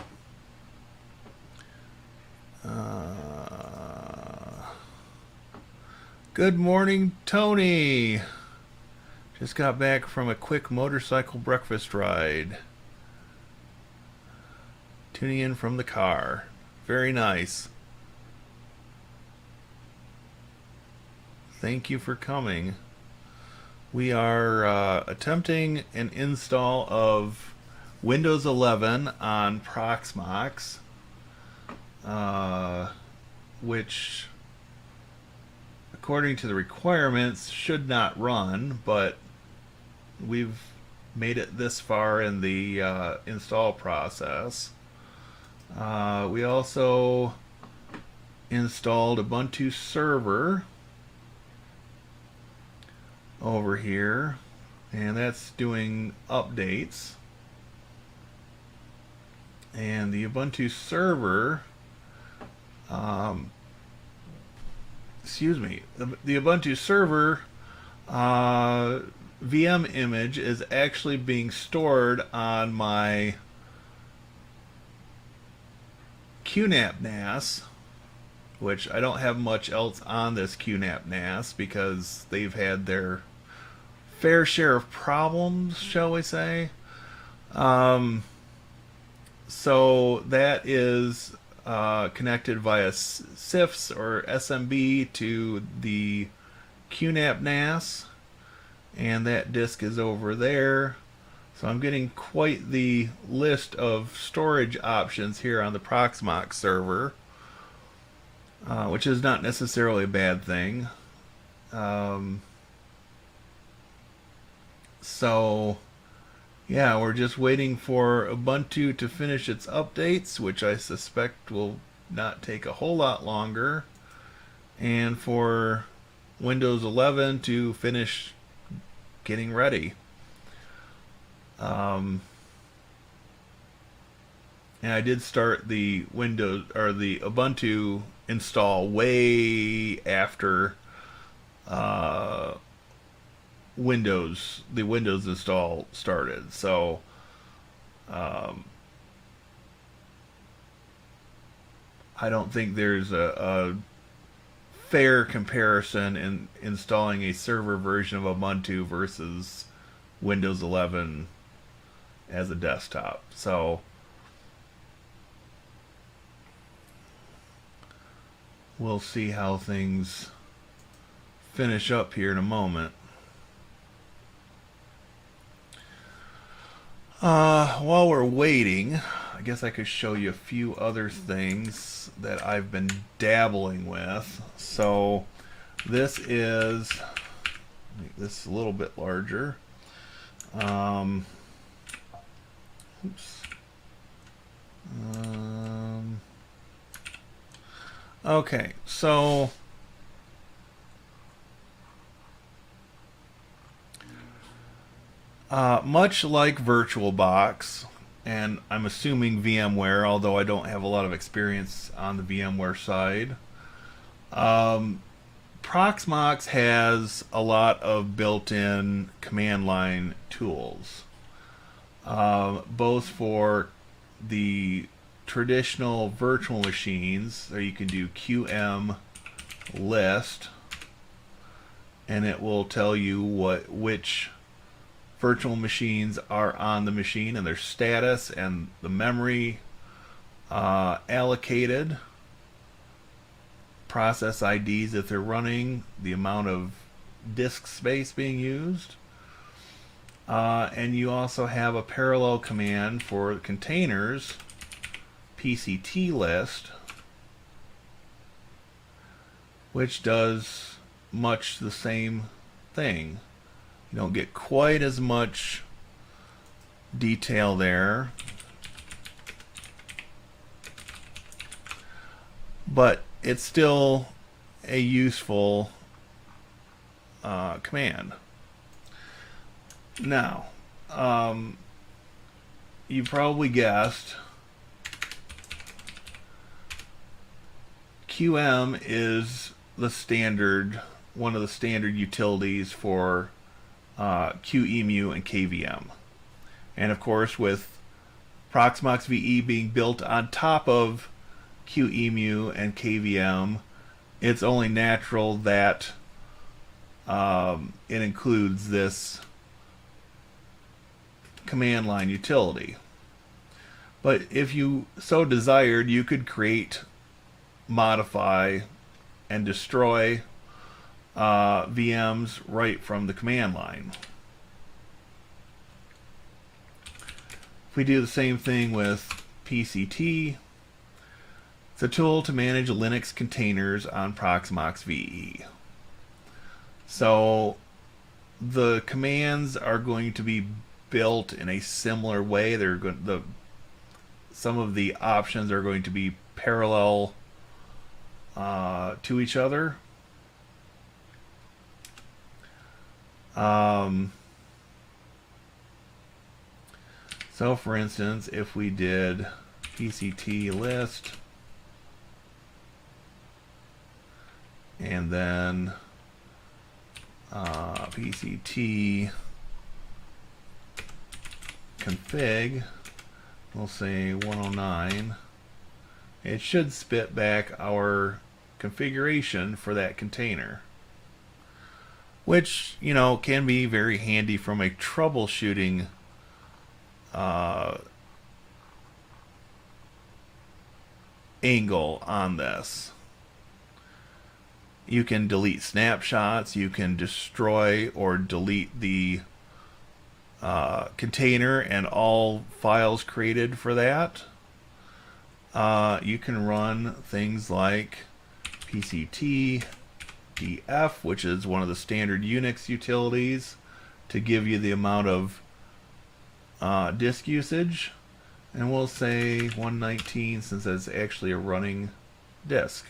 Good morning, Tony. Just got back from a quick motorcycle breakfast ride. Tuning in from the car. Very nice. Thank you for coming. We are attempting an install of Windows 11 on Proxmox, which, according to the requirements, should not run, but we've made it this far in the install process. We also installed Ubuntu server over here, and that's doing updates. And the Ubuntu server, the Ubuntu server VM image is actually being stored on my QNAP NAS, which I don't have much else on this QNAP NAS because they've had their fair share of problems, shall we say. So that is connected via CIFS or SMB to the QNAP NAS, and that disk is over there. So I'm getting quite the list of storage options here on the Proxmox server, which is not necessarily a bad thing. So yeah, we're just waiting for Ubuntu to finish its updates, which I suspect will not take a whole lot longer, and for Windows 11 to finish getting ready. And I did start the Windows or the Ubuntu install way after the Windows install started. So I don't think there's a fair comparison in installing a server version of Ubuntu versus Windows 11 as a desktop. So we'll see how things finish up here in a moment. While we're waiting, I guess I could show you a few other things that I've been dabbling with. So this is, make this a little bit larger. Oops. Okay, so much like VirtualBox, and I'm assuming VMware, although I don't have a lot of experience on the VMware side, Proxmox has a lot of built-in command line tools, both for the traditional virtual machines. So you can do QM list, and it will tell you which virtual machines are on the machine and their status and the memory allocated, process IDs if they're running, the amount of disk space being used, and you also have a parallel command for containers, PCT list, which does much the same thing. You don't get quite as much detail there, but it's still a useful command. Now, you probably guessed, QM is the standard, one of the standard utilities for QEMU and KVM. And of course, with Proxmox VE being built on top of QEMU and KVM, it's only natural that it includes this command line utility. But if you so desired, you could create, modify, and destroy VMs right from the command line. If we do the same thing with PCT, it's a tool to manage Linux containers on Proxmox VE. So the commands are going to be built in a similar way. They're going some of the options are going to be parallel to each other. So for instance, if we did PCT list and then PCT config, we'll say 109, it should spit back our configuration for that container, which, you know, can be very handy from a troubleshooting angle on this. You can delete snapshots, you can destroy or delete the container and all files created for that. You can run things like pctdf, which is one of the standard Unix utilities, to give you the amount of disk usage. And we'll say 119 since that's actually a running disk.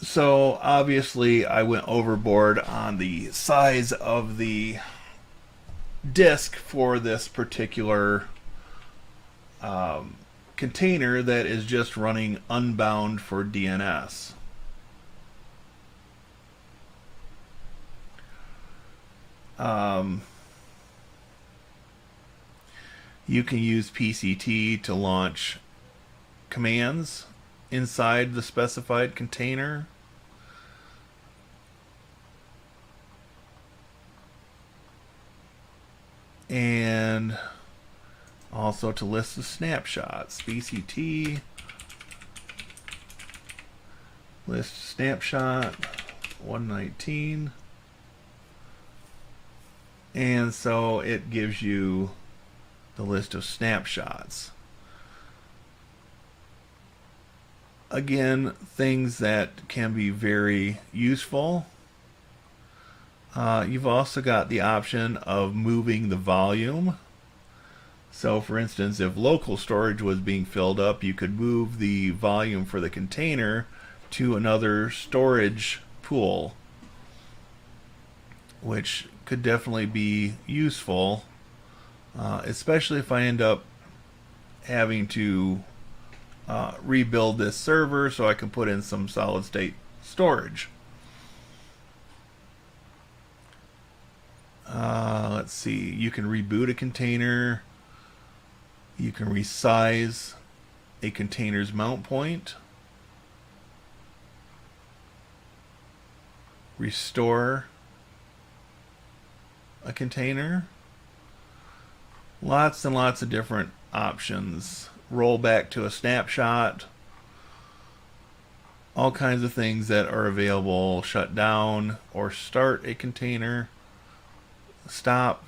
So obviously I went overboard on the size of the disk for this particular container that is just running unbound for DNS. You can use PCT to launch commands inside the specified container. And also to list the snapshots. PCT list snapshot 119. And so it gives you the list of snapshots. Again, things that can be very useful. You've also got the option of moving the volume. So for instance, if local storage was being filled up, you could move the volume for the container to another storage pool, which could definitely be useful, especially if I end up having to rebuild this server so I can put in some solid state storage. Let's see, you can reboot a container, you can resize a container's mount point, restore a container. Lots and lots of different options. Roll back to a snapshot. All kinds of things that are available. Shut down or start a container. Stop.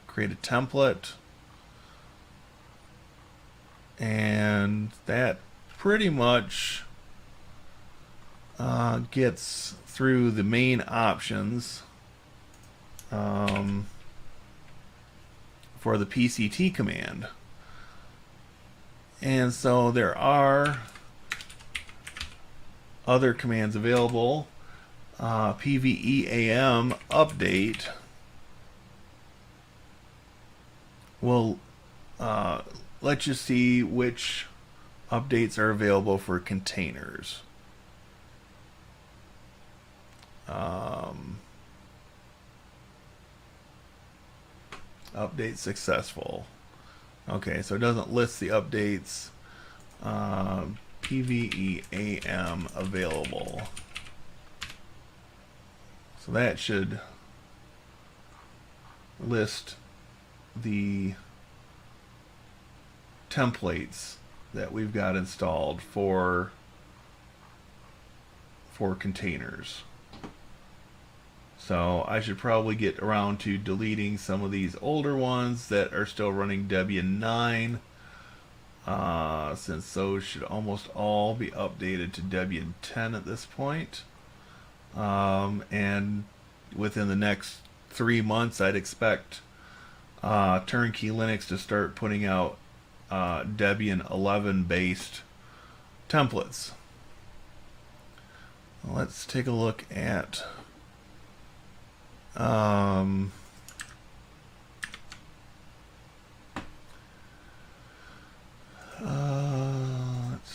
Create a template. And that pretty much gets through the main options for the PCT command. And so there are other commands available. PVEAM update will let you see which updates are available for containers. Update successful. Okay, so it doesn't list the updates. PVEAM available. So that should list the templates that we've got installed for containers. So I should probably get around to deleting some of these older ones that are still running Debian 9, since those should almost all be updated to Debian 10 at this point. And within the next 3 months, I'd expect Turnkey Linux to start putting out Debian 11 based templates. Let's take a look at that's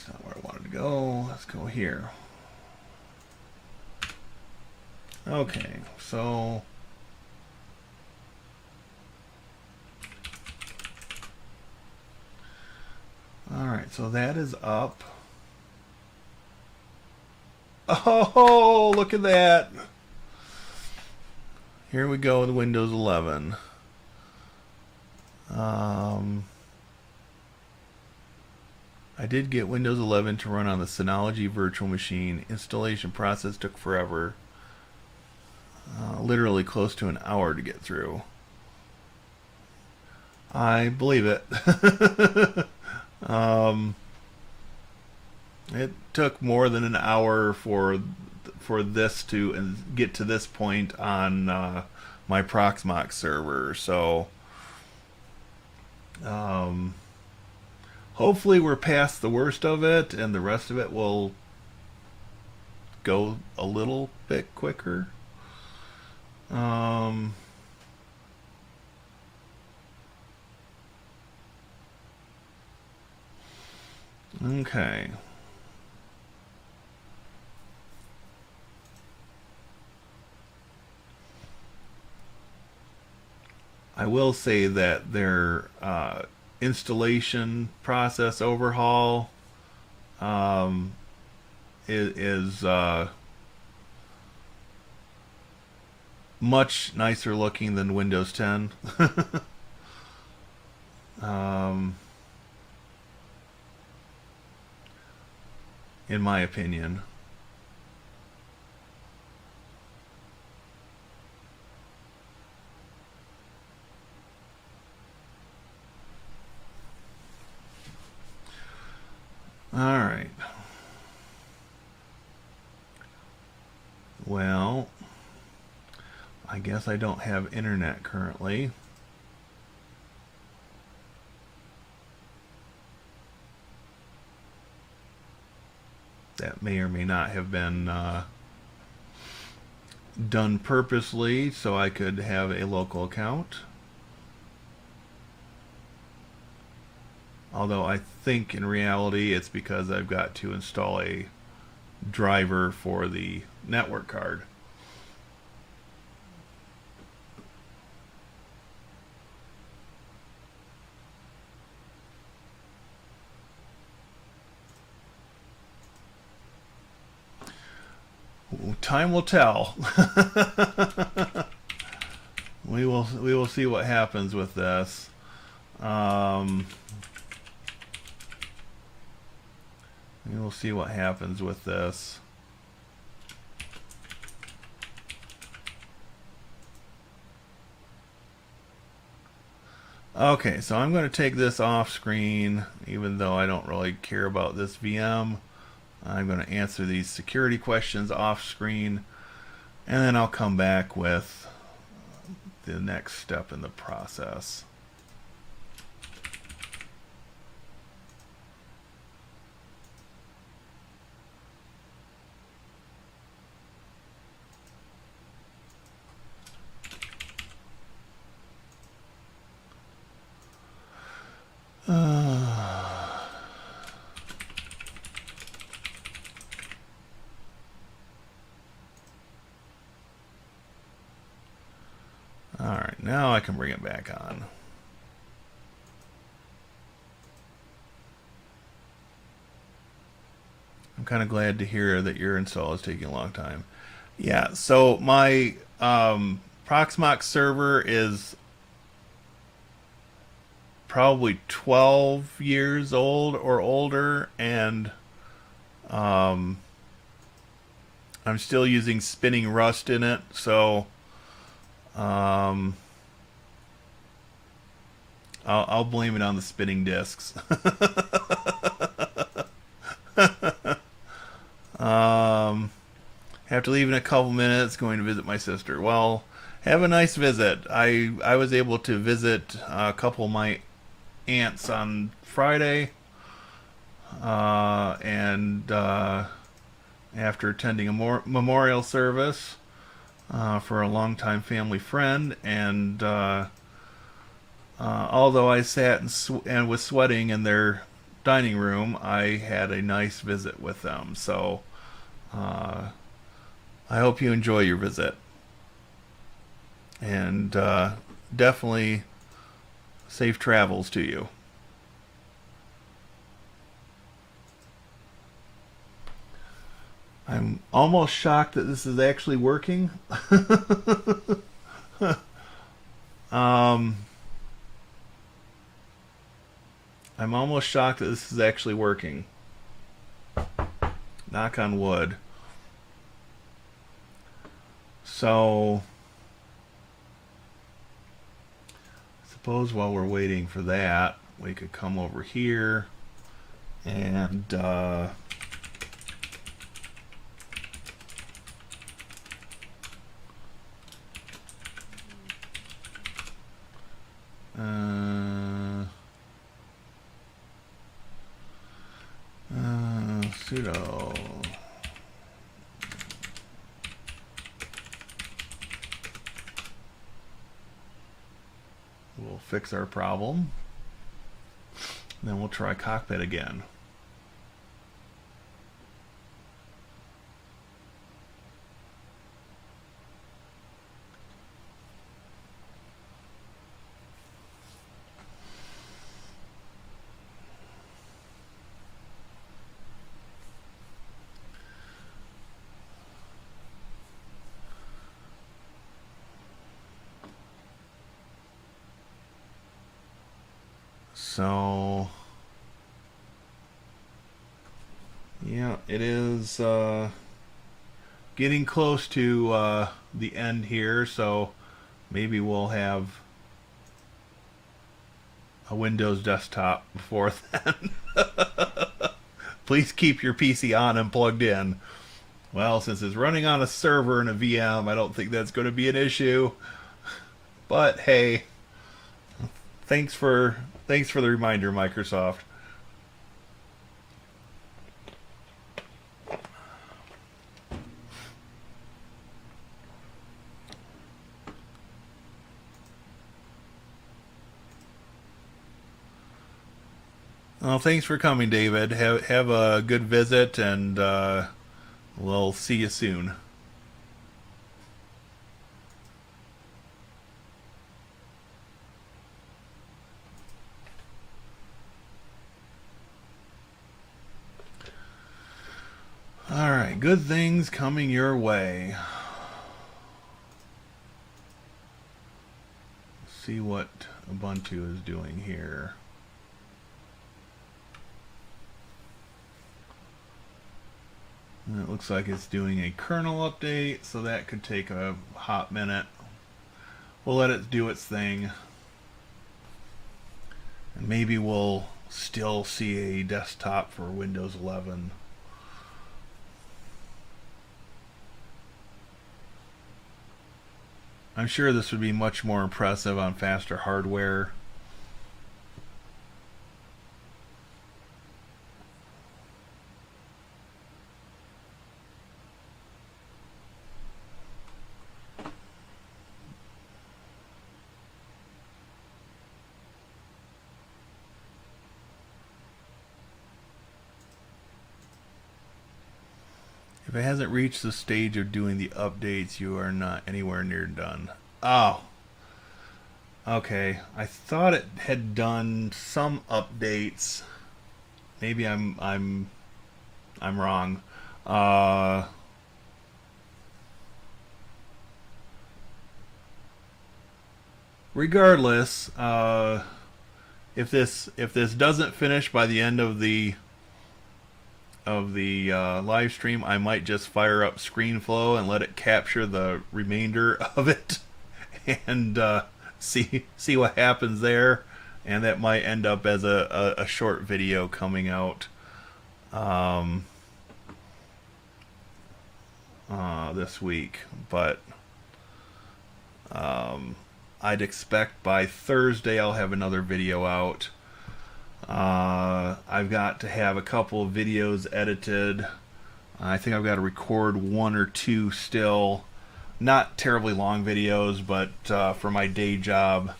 not where I wanted to go. Let's go here. Okay, so alright, so that is up. Oh, look at that. Here we go with Windows 11. I did get Windows 11 to run on the Synology virtual machine. Installation process took forever. Literally close to an hour to get through. I believe it. It took more than an hour for this to get to this point on my Proxmox server. So hopefully we're past the worst of it, and the rest of it will go a little bit quicker. Okay. I will say that their installation process overhaul is much nicer looking than Windows 10. In my opinion. All right. Well, I guess I don't have internet currently. That may or may not have been done purposely so I could have a local account. Although I think in reality it's because I've got to install a driver for the network card. Time will tell. We will see what happens with this. We will see what happens with this. Okay, so I'm going to take this off screen, even though I don't really care about this VM. I'm going to answer these security questions off screen, and then I'll come back with the next step in the process. Alright, now I can bring it back on. I'm kind of glad to hear that your install is taking a long time. Yeah, so my Proxmox server is probably 12 years old or older, and I'm still using spinning Rust in it, so I'll blame it on the spinning disks. Have to leave in a couple minutes, going to visit my sister. Well, have a nice visit. I was able to visit a couple of my aunts on Friday, and after attending a memorial service for a longtime family friend, and although I sat and was sweating in their dining room, I had a nice visit with them. So I hope you enjoy your visit, and definitely safe travels to you. I'm almost shocked that this is actually working. I'm almost shocked that this is actually working. Knock on wood. So, suppose while we're waiting for that, we could come over here and sudo we'll fix our problem. Then we'll try Cockpit again. So, yeah, it is getting close to the end here, so maybe we'll have a Windows desktop before then. Please keep your PC on and plugged in. Well, since it's running on a server and a VM, I don't think that's going to be an issue. But hey, thanks for the reminder, Microsoft. Well, thanks for coming, David. Have a good visit, and we'll see you soon. Alright, good things coming your way. Let's see what Ubuntu is doing here. And it looks like it's doing a kernel update, so that could take a hot minute. We'll let it do its thing. And maybe we'll still see a desktop for Windows 11. I'm sure this would be much more impressive on faster hardware. If it hasn't reached the stage of doing the updates, you are not anywhere near done. Oh. Okay. I thought it had done some updates. Maybe I'm wrong. Regardless, if this doesn't finish by the end of the live stream, I might just fire up ScreenFlow and let it capture the remainder of it and see what happens there, and that might end up as a short video coming out this week. But I'd expect by Thursday I'll have another video out. I've got to have a couple of videos edited. I think I've got to record one or two still. Not terribly long videos, but for my day job.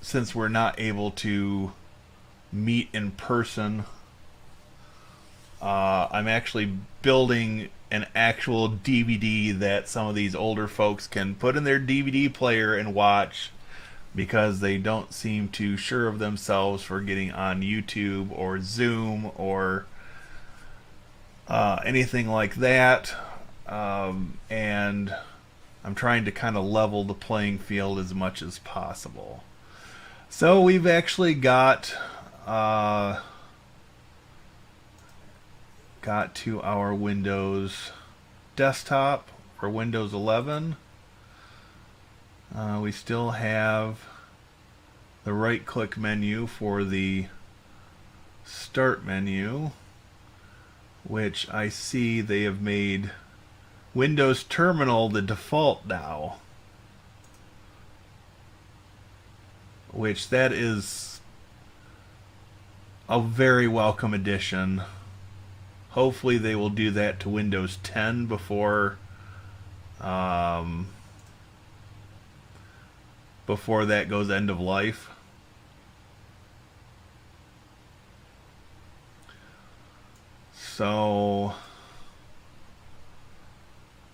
Since we're not able to meet in person, I'm actually building an actual DVD that some of these older folks can put in their DVD player and watch, because they don't seem too sure of themselves for getting on YouTube or Zoom or anything like that. And I'm trying to kind of level the playing field as much as possible. So we've actually got to our Windows desktop for Windows 11. We still have the right-click menu for the Start menu, which I see they have made Windows Terminal the default now, which that is a very welcome addition. Hopefully they will do that to Windows 10 before that goes end of life. So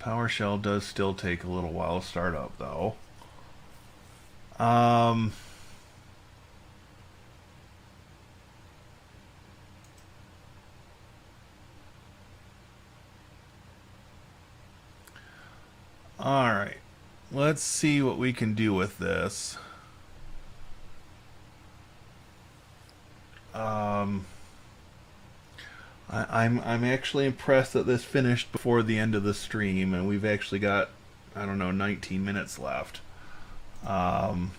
PowerShell does still take a little while to start up, though. Alright, let's see what we can do with this. I'm actually impressed that this finished before the end of the stream, and we've actually got, I don't know, 19 minutes left. And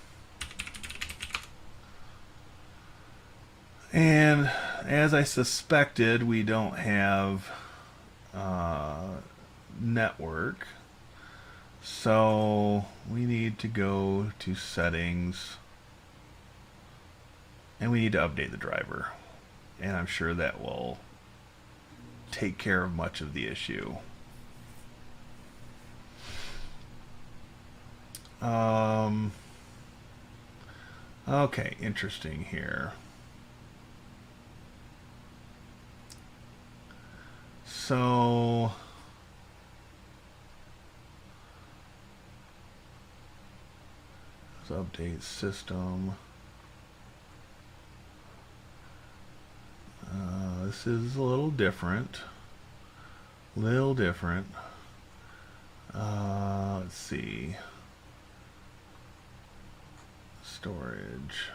as I suspected, we don't have network, so we need to go to settings, and we need to update the driver, and I'm sure that will take care of much of the issue. Okay, interesting here. So let's update system. This is a little different. Let's see. Storage.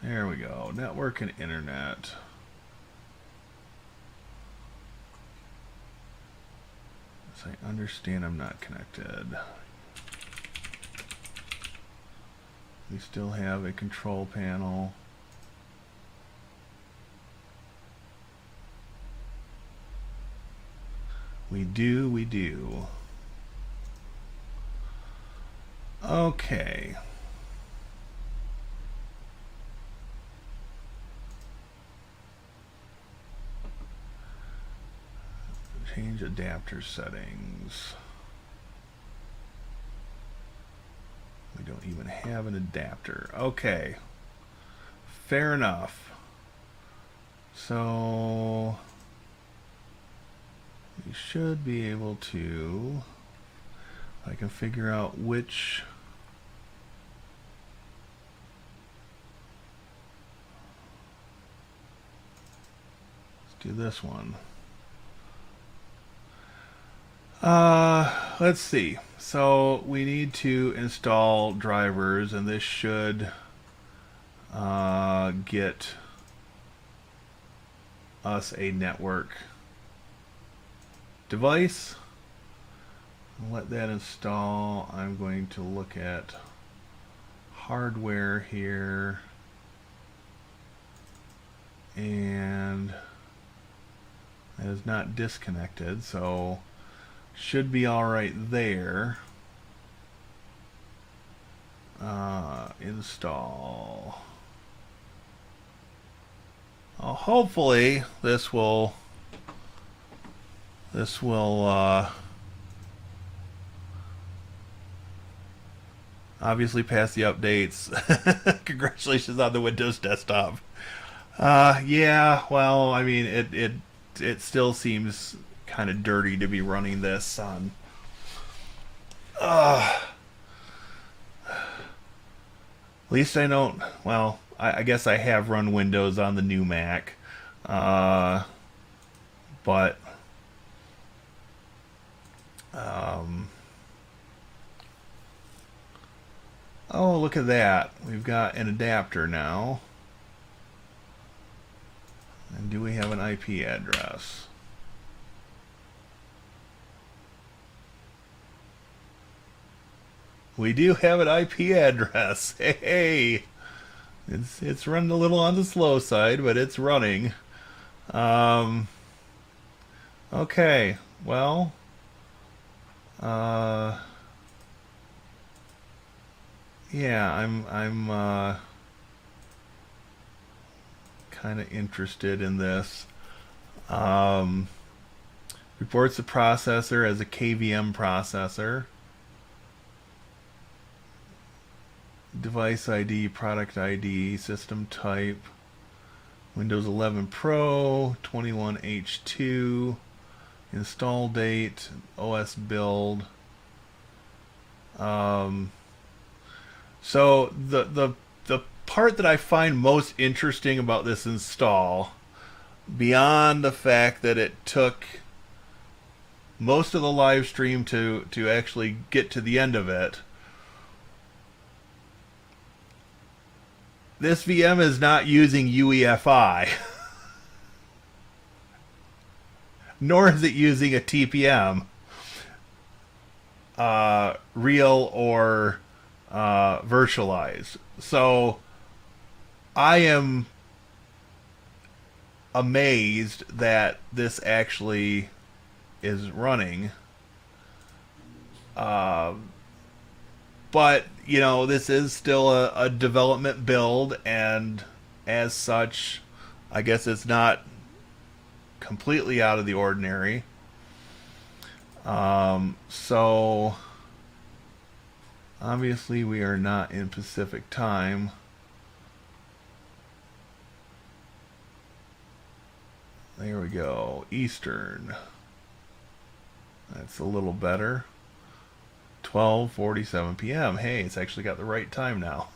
There we go. Network and internet. So I understand I'm not connected. We still have a control panel. We do. Okay. Change adapter settings. We don't even have an adapter. Okay. Fair enough. So we should be able to, I can figure out which let's do this one. Let's see. So we need to install drivers, and this should get us a network device. Let that install. I'm going to look at hardware here, and that is not disconnected, so should be all right there. Install. Hopefully this will obviously pass the updates. Congratulations on the Windows desktop. Yeah, well, I mean, it still seems kind of dirty to be running this on at least I don't, well, I guess I have run Windows on the new Mac, But oh, look at that. We've got an adapter now. And do we have an IP address? We do have an IP address. Hey, it's running a little on the slow side, but it's running. Okay, well, yeah, I'm kind of interested in this. Reports the processor as a KVM processor. Device ID, product ID, system type, Windows 11 Pro, 21H2, install date, OS build. So the part that I find most interesting about this install, beyond the fact that it took most of the live stream to actually get to the end of it, this VM is not using UEFI, nor is it using a TPM, real or virtualized. So I am amazed that this actually is running. But, you know, this is still a development build, and as such, I guess it's not completely out of the ordinary. So, obviously we are not in Pacific time. There we go, Eastern. That's a little better. 12:47 p.m. Hey, it's actually got the right time now.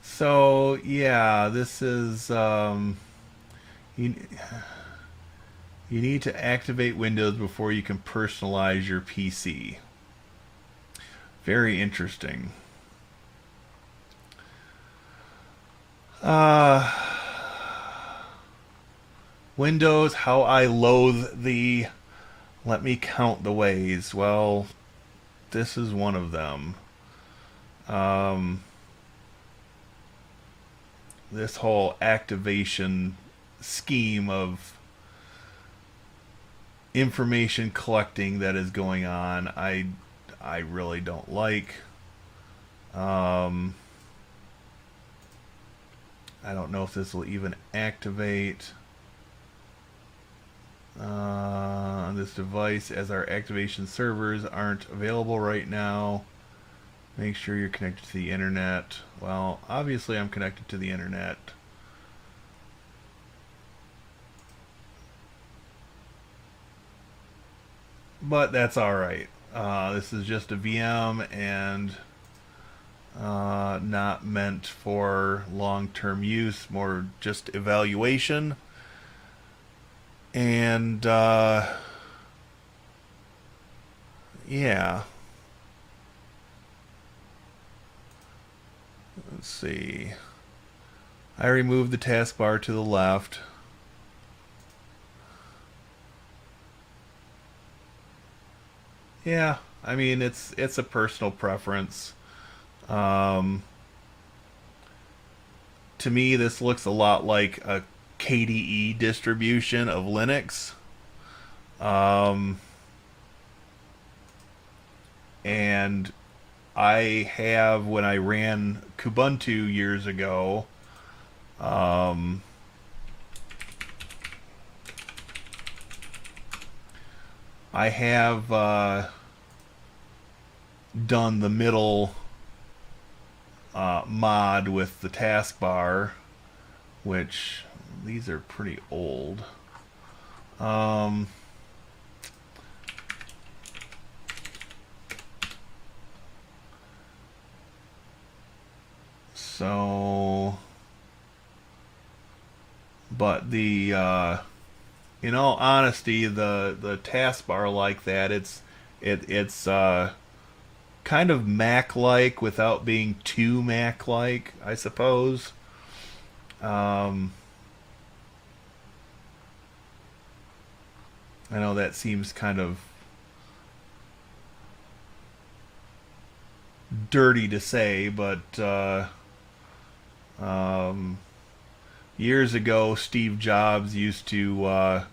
So yeah, this is you need to activate Windows before you can personalize your PC. Very interesting. Windows, how I loathe thee. Let me count the ways. Well, this is one of them. This whole activation scheme of information collecting that is going on, I really don't like. I don't know if this will even activate this device, as our activation servers aren't available right now. Make sure you're connected to the internet. Well, obviously I'm connected to the internet. But that's alright. This is just a VM and not meant for long-term use, more just evaluation. And yeah, let's see. I removed the taskbar to the left. Yeah, I mean it's a personal preference. To me, this looks a lot like a KDE distribution of Linux. And I have, when I ran Ubuntu years ago, I have done the middle mod with the taskbar, which these are pretty old. So, but in all honesty, the taskbar like that, it's kind of Mac-like without being too Mac-like, I suppose. I know that seems kind of dirty to say, but years ago, Steve Jobs used to,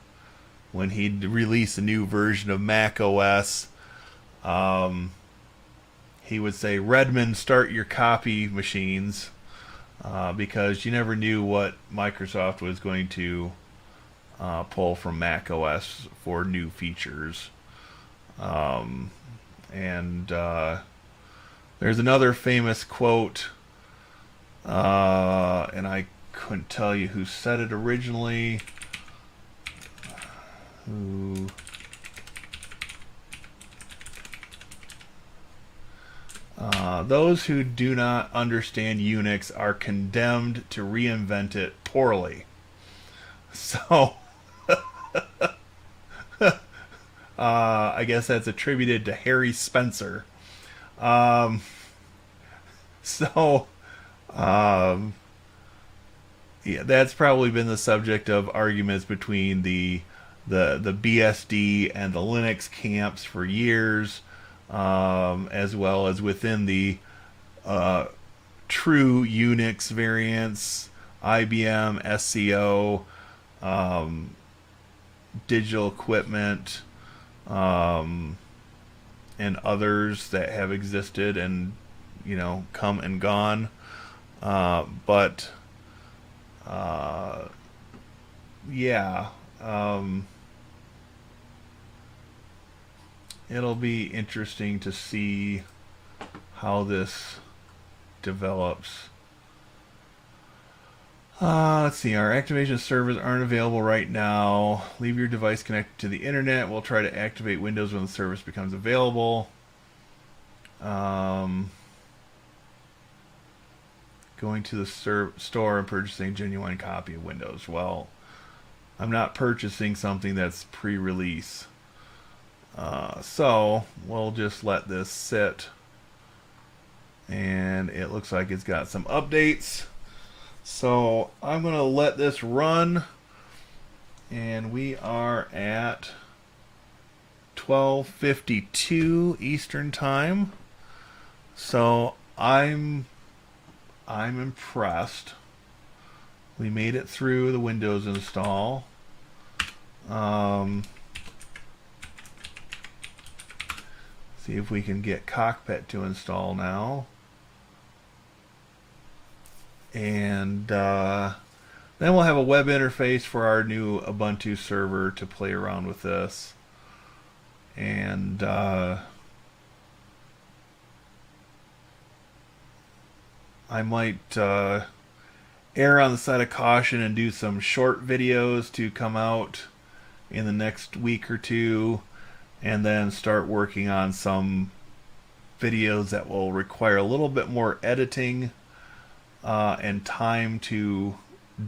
when he'd release a new version of Mac OS, he would say, "Redmond, start your copy machines," because you never knew what Microsoft was going to pull from Mac OS for new features. And there's another famous quote, and I couldn't tell you who said it originally. Those who do not understand Unix are condemned to reinvent it poorly. So, I guess that's attributed to Harry Spencer. So, yeah, that's probably been the subject of arguments between the BSD and the Linux camps for years, as well as within the true Unix variants, IBM, SCO, Digital Equipment, and others that have existed and, you know, come and gone. But yeah, it'll be interesting to see how this develops. Let's see, our activation servers aren't available right now. Leave your device connected to the internet. We'll try to activate Windows when the service becomes available. Going to the store and purchasing a genuine copy of Windows. Well, I'm not purchasing something that's pre-release. So we'll just let this sit. And it looks like it's got some updates. So I'm going to let this run. And we are at 12:52 Eastern Time. So I'm impressed. We made it through the Windows install. See if we can get Cockpit to install now. And then we'll have a web interface for our new Ubuntu server to play around with this. And I might err on the side of caution and do some short videos to come out in the next week or two, and then start working on some videos that will require a little bit more editing and time to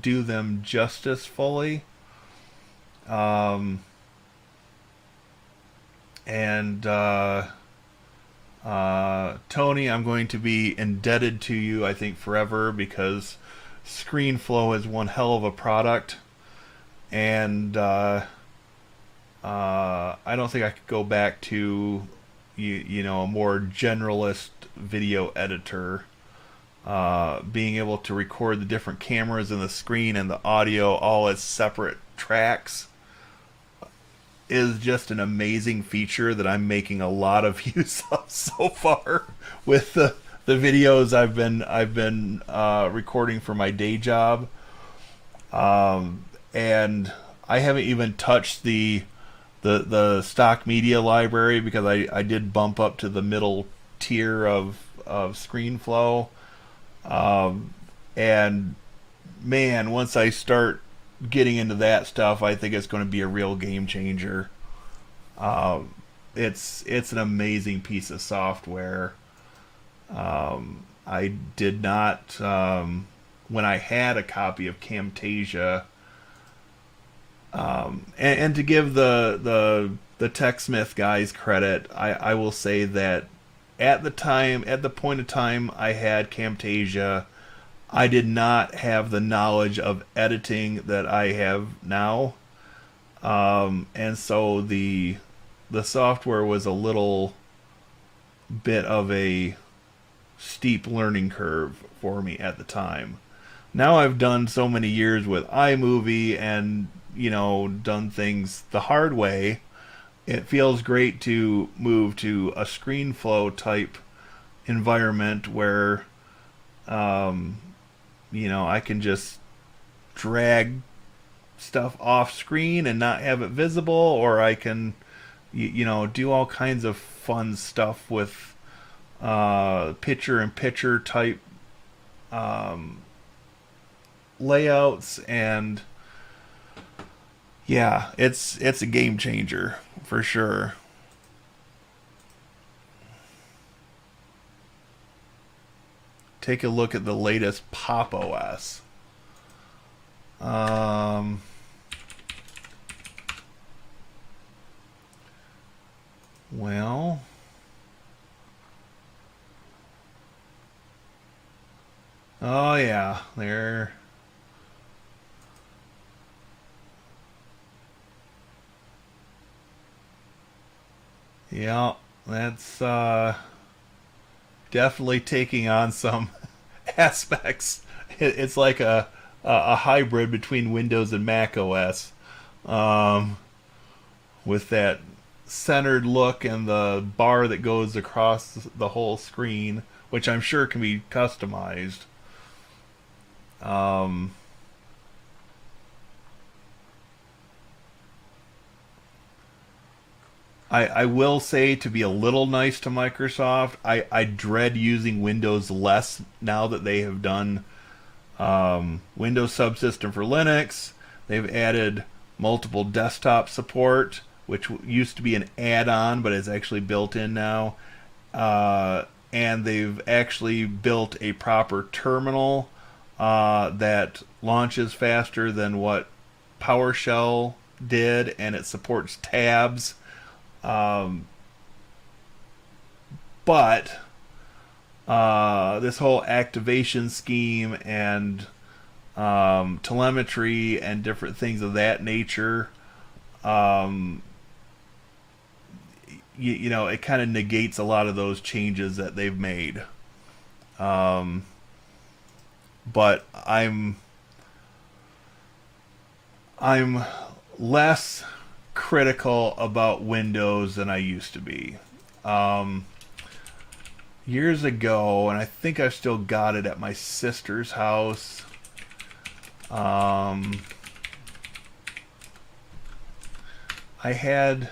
do them justice fully. Tony, I'm going to be indebted to you, I think, forever, because ScreenFlow is one hell of a product, and I don't think I could go back to you know, a more generalist video editor. Being able to record the different cameras and the screen and the audio all as separate tracks is just an amazing feature that I'm making a lot of use of so far with the videos I've been recording for my day job, and I haven't even touched the stock media library, because I did bump up to the middle tier of ScreenFlow, and man, once I start getting into that stuff, I think it's going to be a real game changer. It's an amazing piece of software, I did not, when I had a copy of Camtasia, and to give the TechSmith guys credit, I will say that at the point of time I had Camtasia, I did not have the knowledge of editing that I have now, and so the software was a little bit of a steep learning curve for me at the time. Now I've done so many years with iMovie and, done things the hard way. It feels great to move to a ScreenFlow type environment where, I can just drag stuff off screen and not have it visible, or I can, do all kinds of fun stuff with picture-in-picture type layouts, and yeah, it's a game changer for sure. Take a look at the latest Pop OS. Well, oh yeah, there. Yeah, that's definitely taking on some aspects. It's like a hybrid between Windows and Mac OS, um, with that centered look and the bar that goes across the whole screen, which I'm sure can be customized. Um, I will say, to be a little nice to Microsoft, I dread using Windows less now that they have done Windows Subsystem for Linux. They've added multiple desktop support, which used to be an add-on, but is actually built in now. And they've actually built a proper terminal that launches faster than what PowerShell did, and it supports tabs. Um, but this whole activation scheme and telemetry and different things of that nature, um, it kind of negates a lot of those changes that they've made. Um, but I'm less critical about Windows than I used to be. Um, Years ago, and I think I've still got it at my sister's house. Um, I had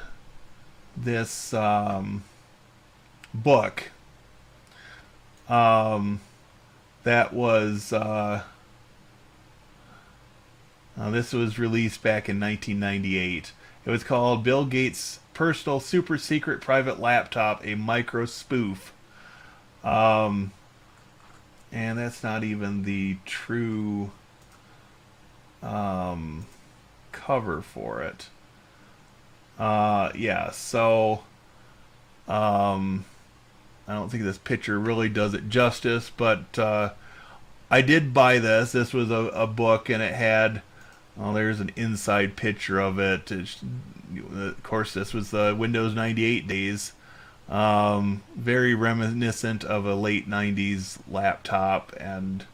this book that was this was released back in 1998. It was called Bill Gates' Personal Super Secret Private Laptop, a Micro Spoof. Um, and that's not even the true cover for it. Yeah, so um, I don't think this picture really does it justice, but I did buy this. This was a book, and it had, oh, there's an inside picture of it. Of course, this was the Windows 98 days. Very reminiscent of a late 90s laptop, and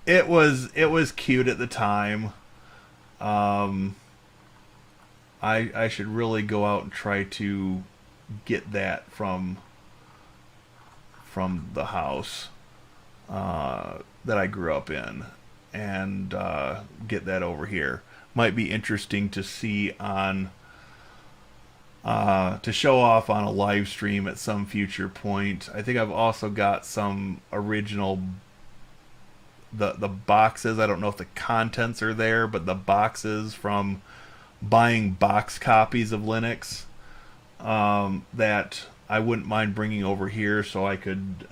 it was cute at the time. Um, I should really go out and try to get that from the house that I grew up in, and get that over here. Might be interesting to see on to show off on a live stream at some future point. I think I've also got some original the boxes. I don't know if the contents are there, but the boxes from buying box copies of Linux that I wouldn't mind bringing over here so I could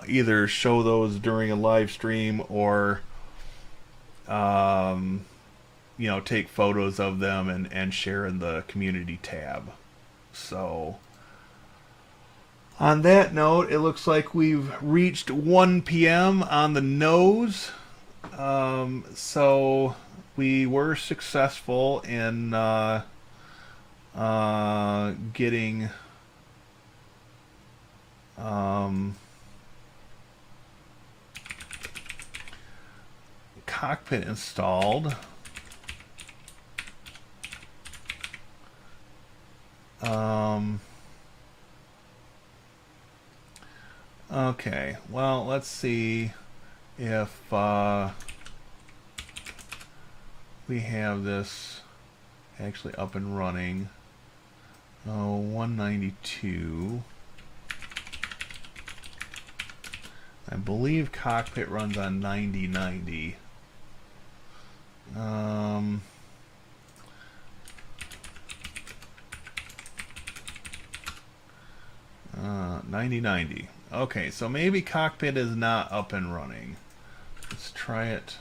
either show those during a live stream or take photos of them and share in the community tab. So on that note, it looks like we've reached 1 p.m. on the nose. So we were successful in getting Cockpit installed. Okay, well, let's see if we have this actually up and running. 192. I believe Cockpit runs on 9090. 9090. Okay, so maybe Cockpit is not up and running. Let's try it.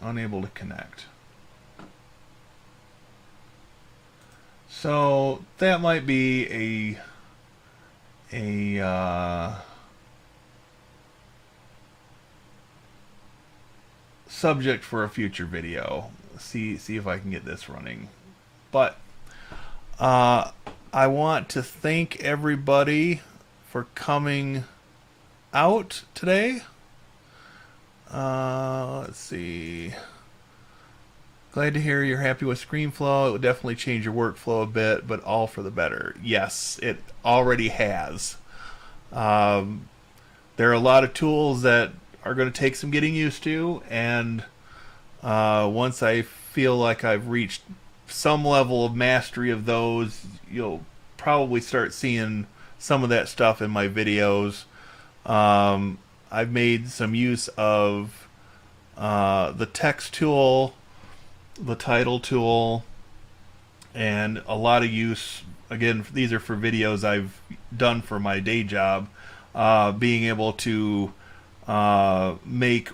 Unable to connect. So that might be a subject for a future video. See if I can get this running. But I want to thank everybody for coming out today. Let's see. Glad to hear you're happy with ScreenFlow. It would definitely change your workflow a bit, but all for the better. Yes, it already has. There are a lot of tools that are going to take some getting used to, and once I feel like I've reached some level of mastery of those, you'll probably start seeing some of that stuff in my videos. I've made some use of the text tool, the title tool, and a lot of use, again, these are for videos I've done for my day job, being able to make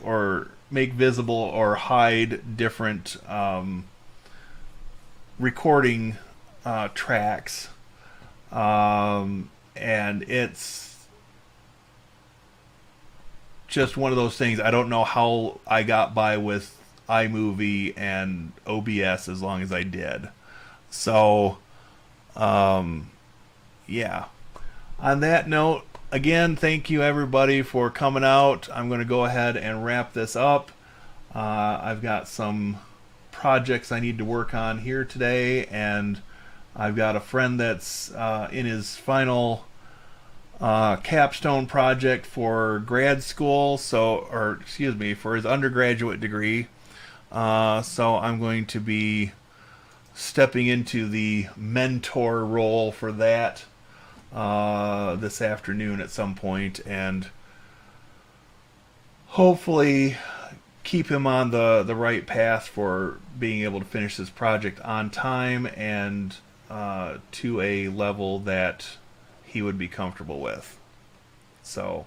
visible or hide different recording tracks, and it's just one of those things. I don't know how I got by with iMovie and OBS as long as I did. So yeah, on that note, again, thank you everybody for coming out. I'm going to go ahead and wrap this up. I've got some projects I need to work on here today, and I've got a friend that's in his final capstone project for grad school, for his undergraduate degree. So I'm going to be stepping into the mentor role for that this afternoon at some point, and hopefully keep him on the right path for being able to finish this project on time and to a level that he would be comfortable with. So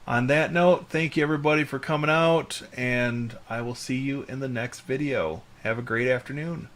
on that note, thank you everybody for coming out, and I will see you in the next video. Have a great afternoon.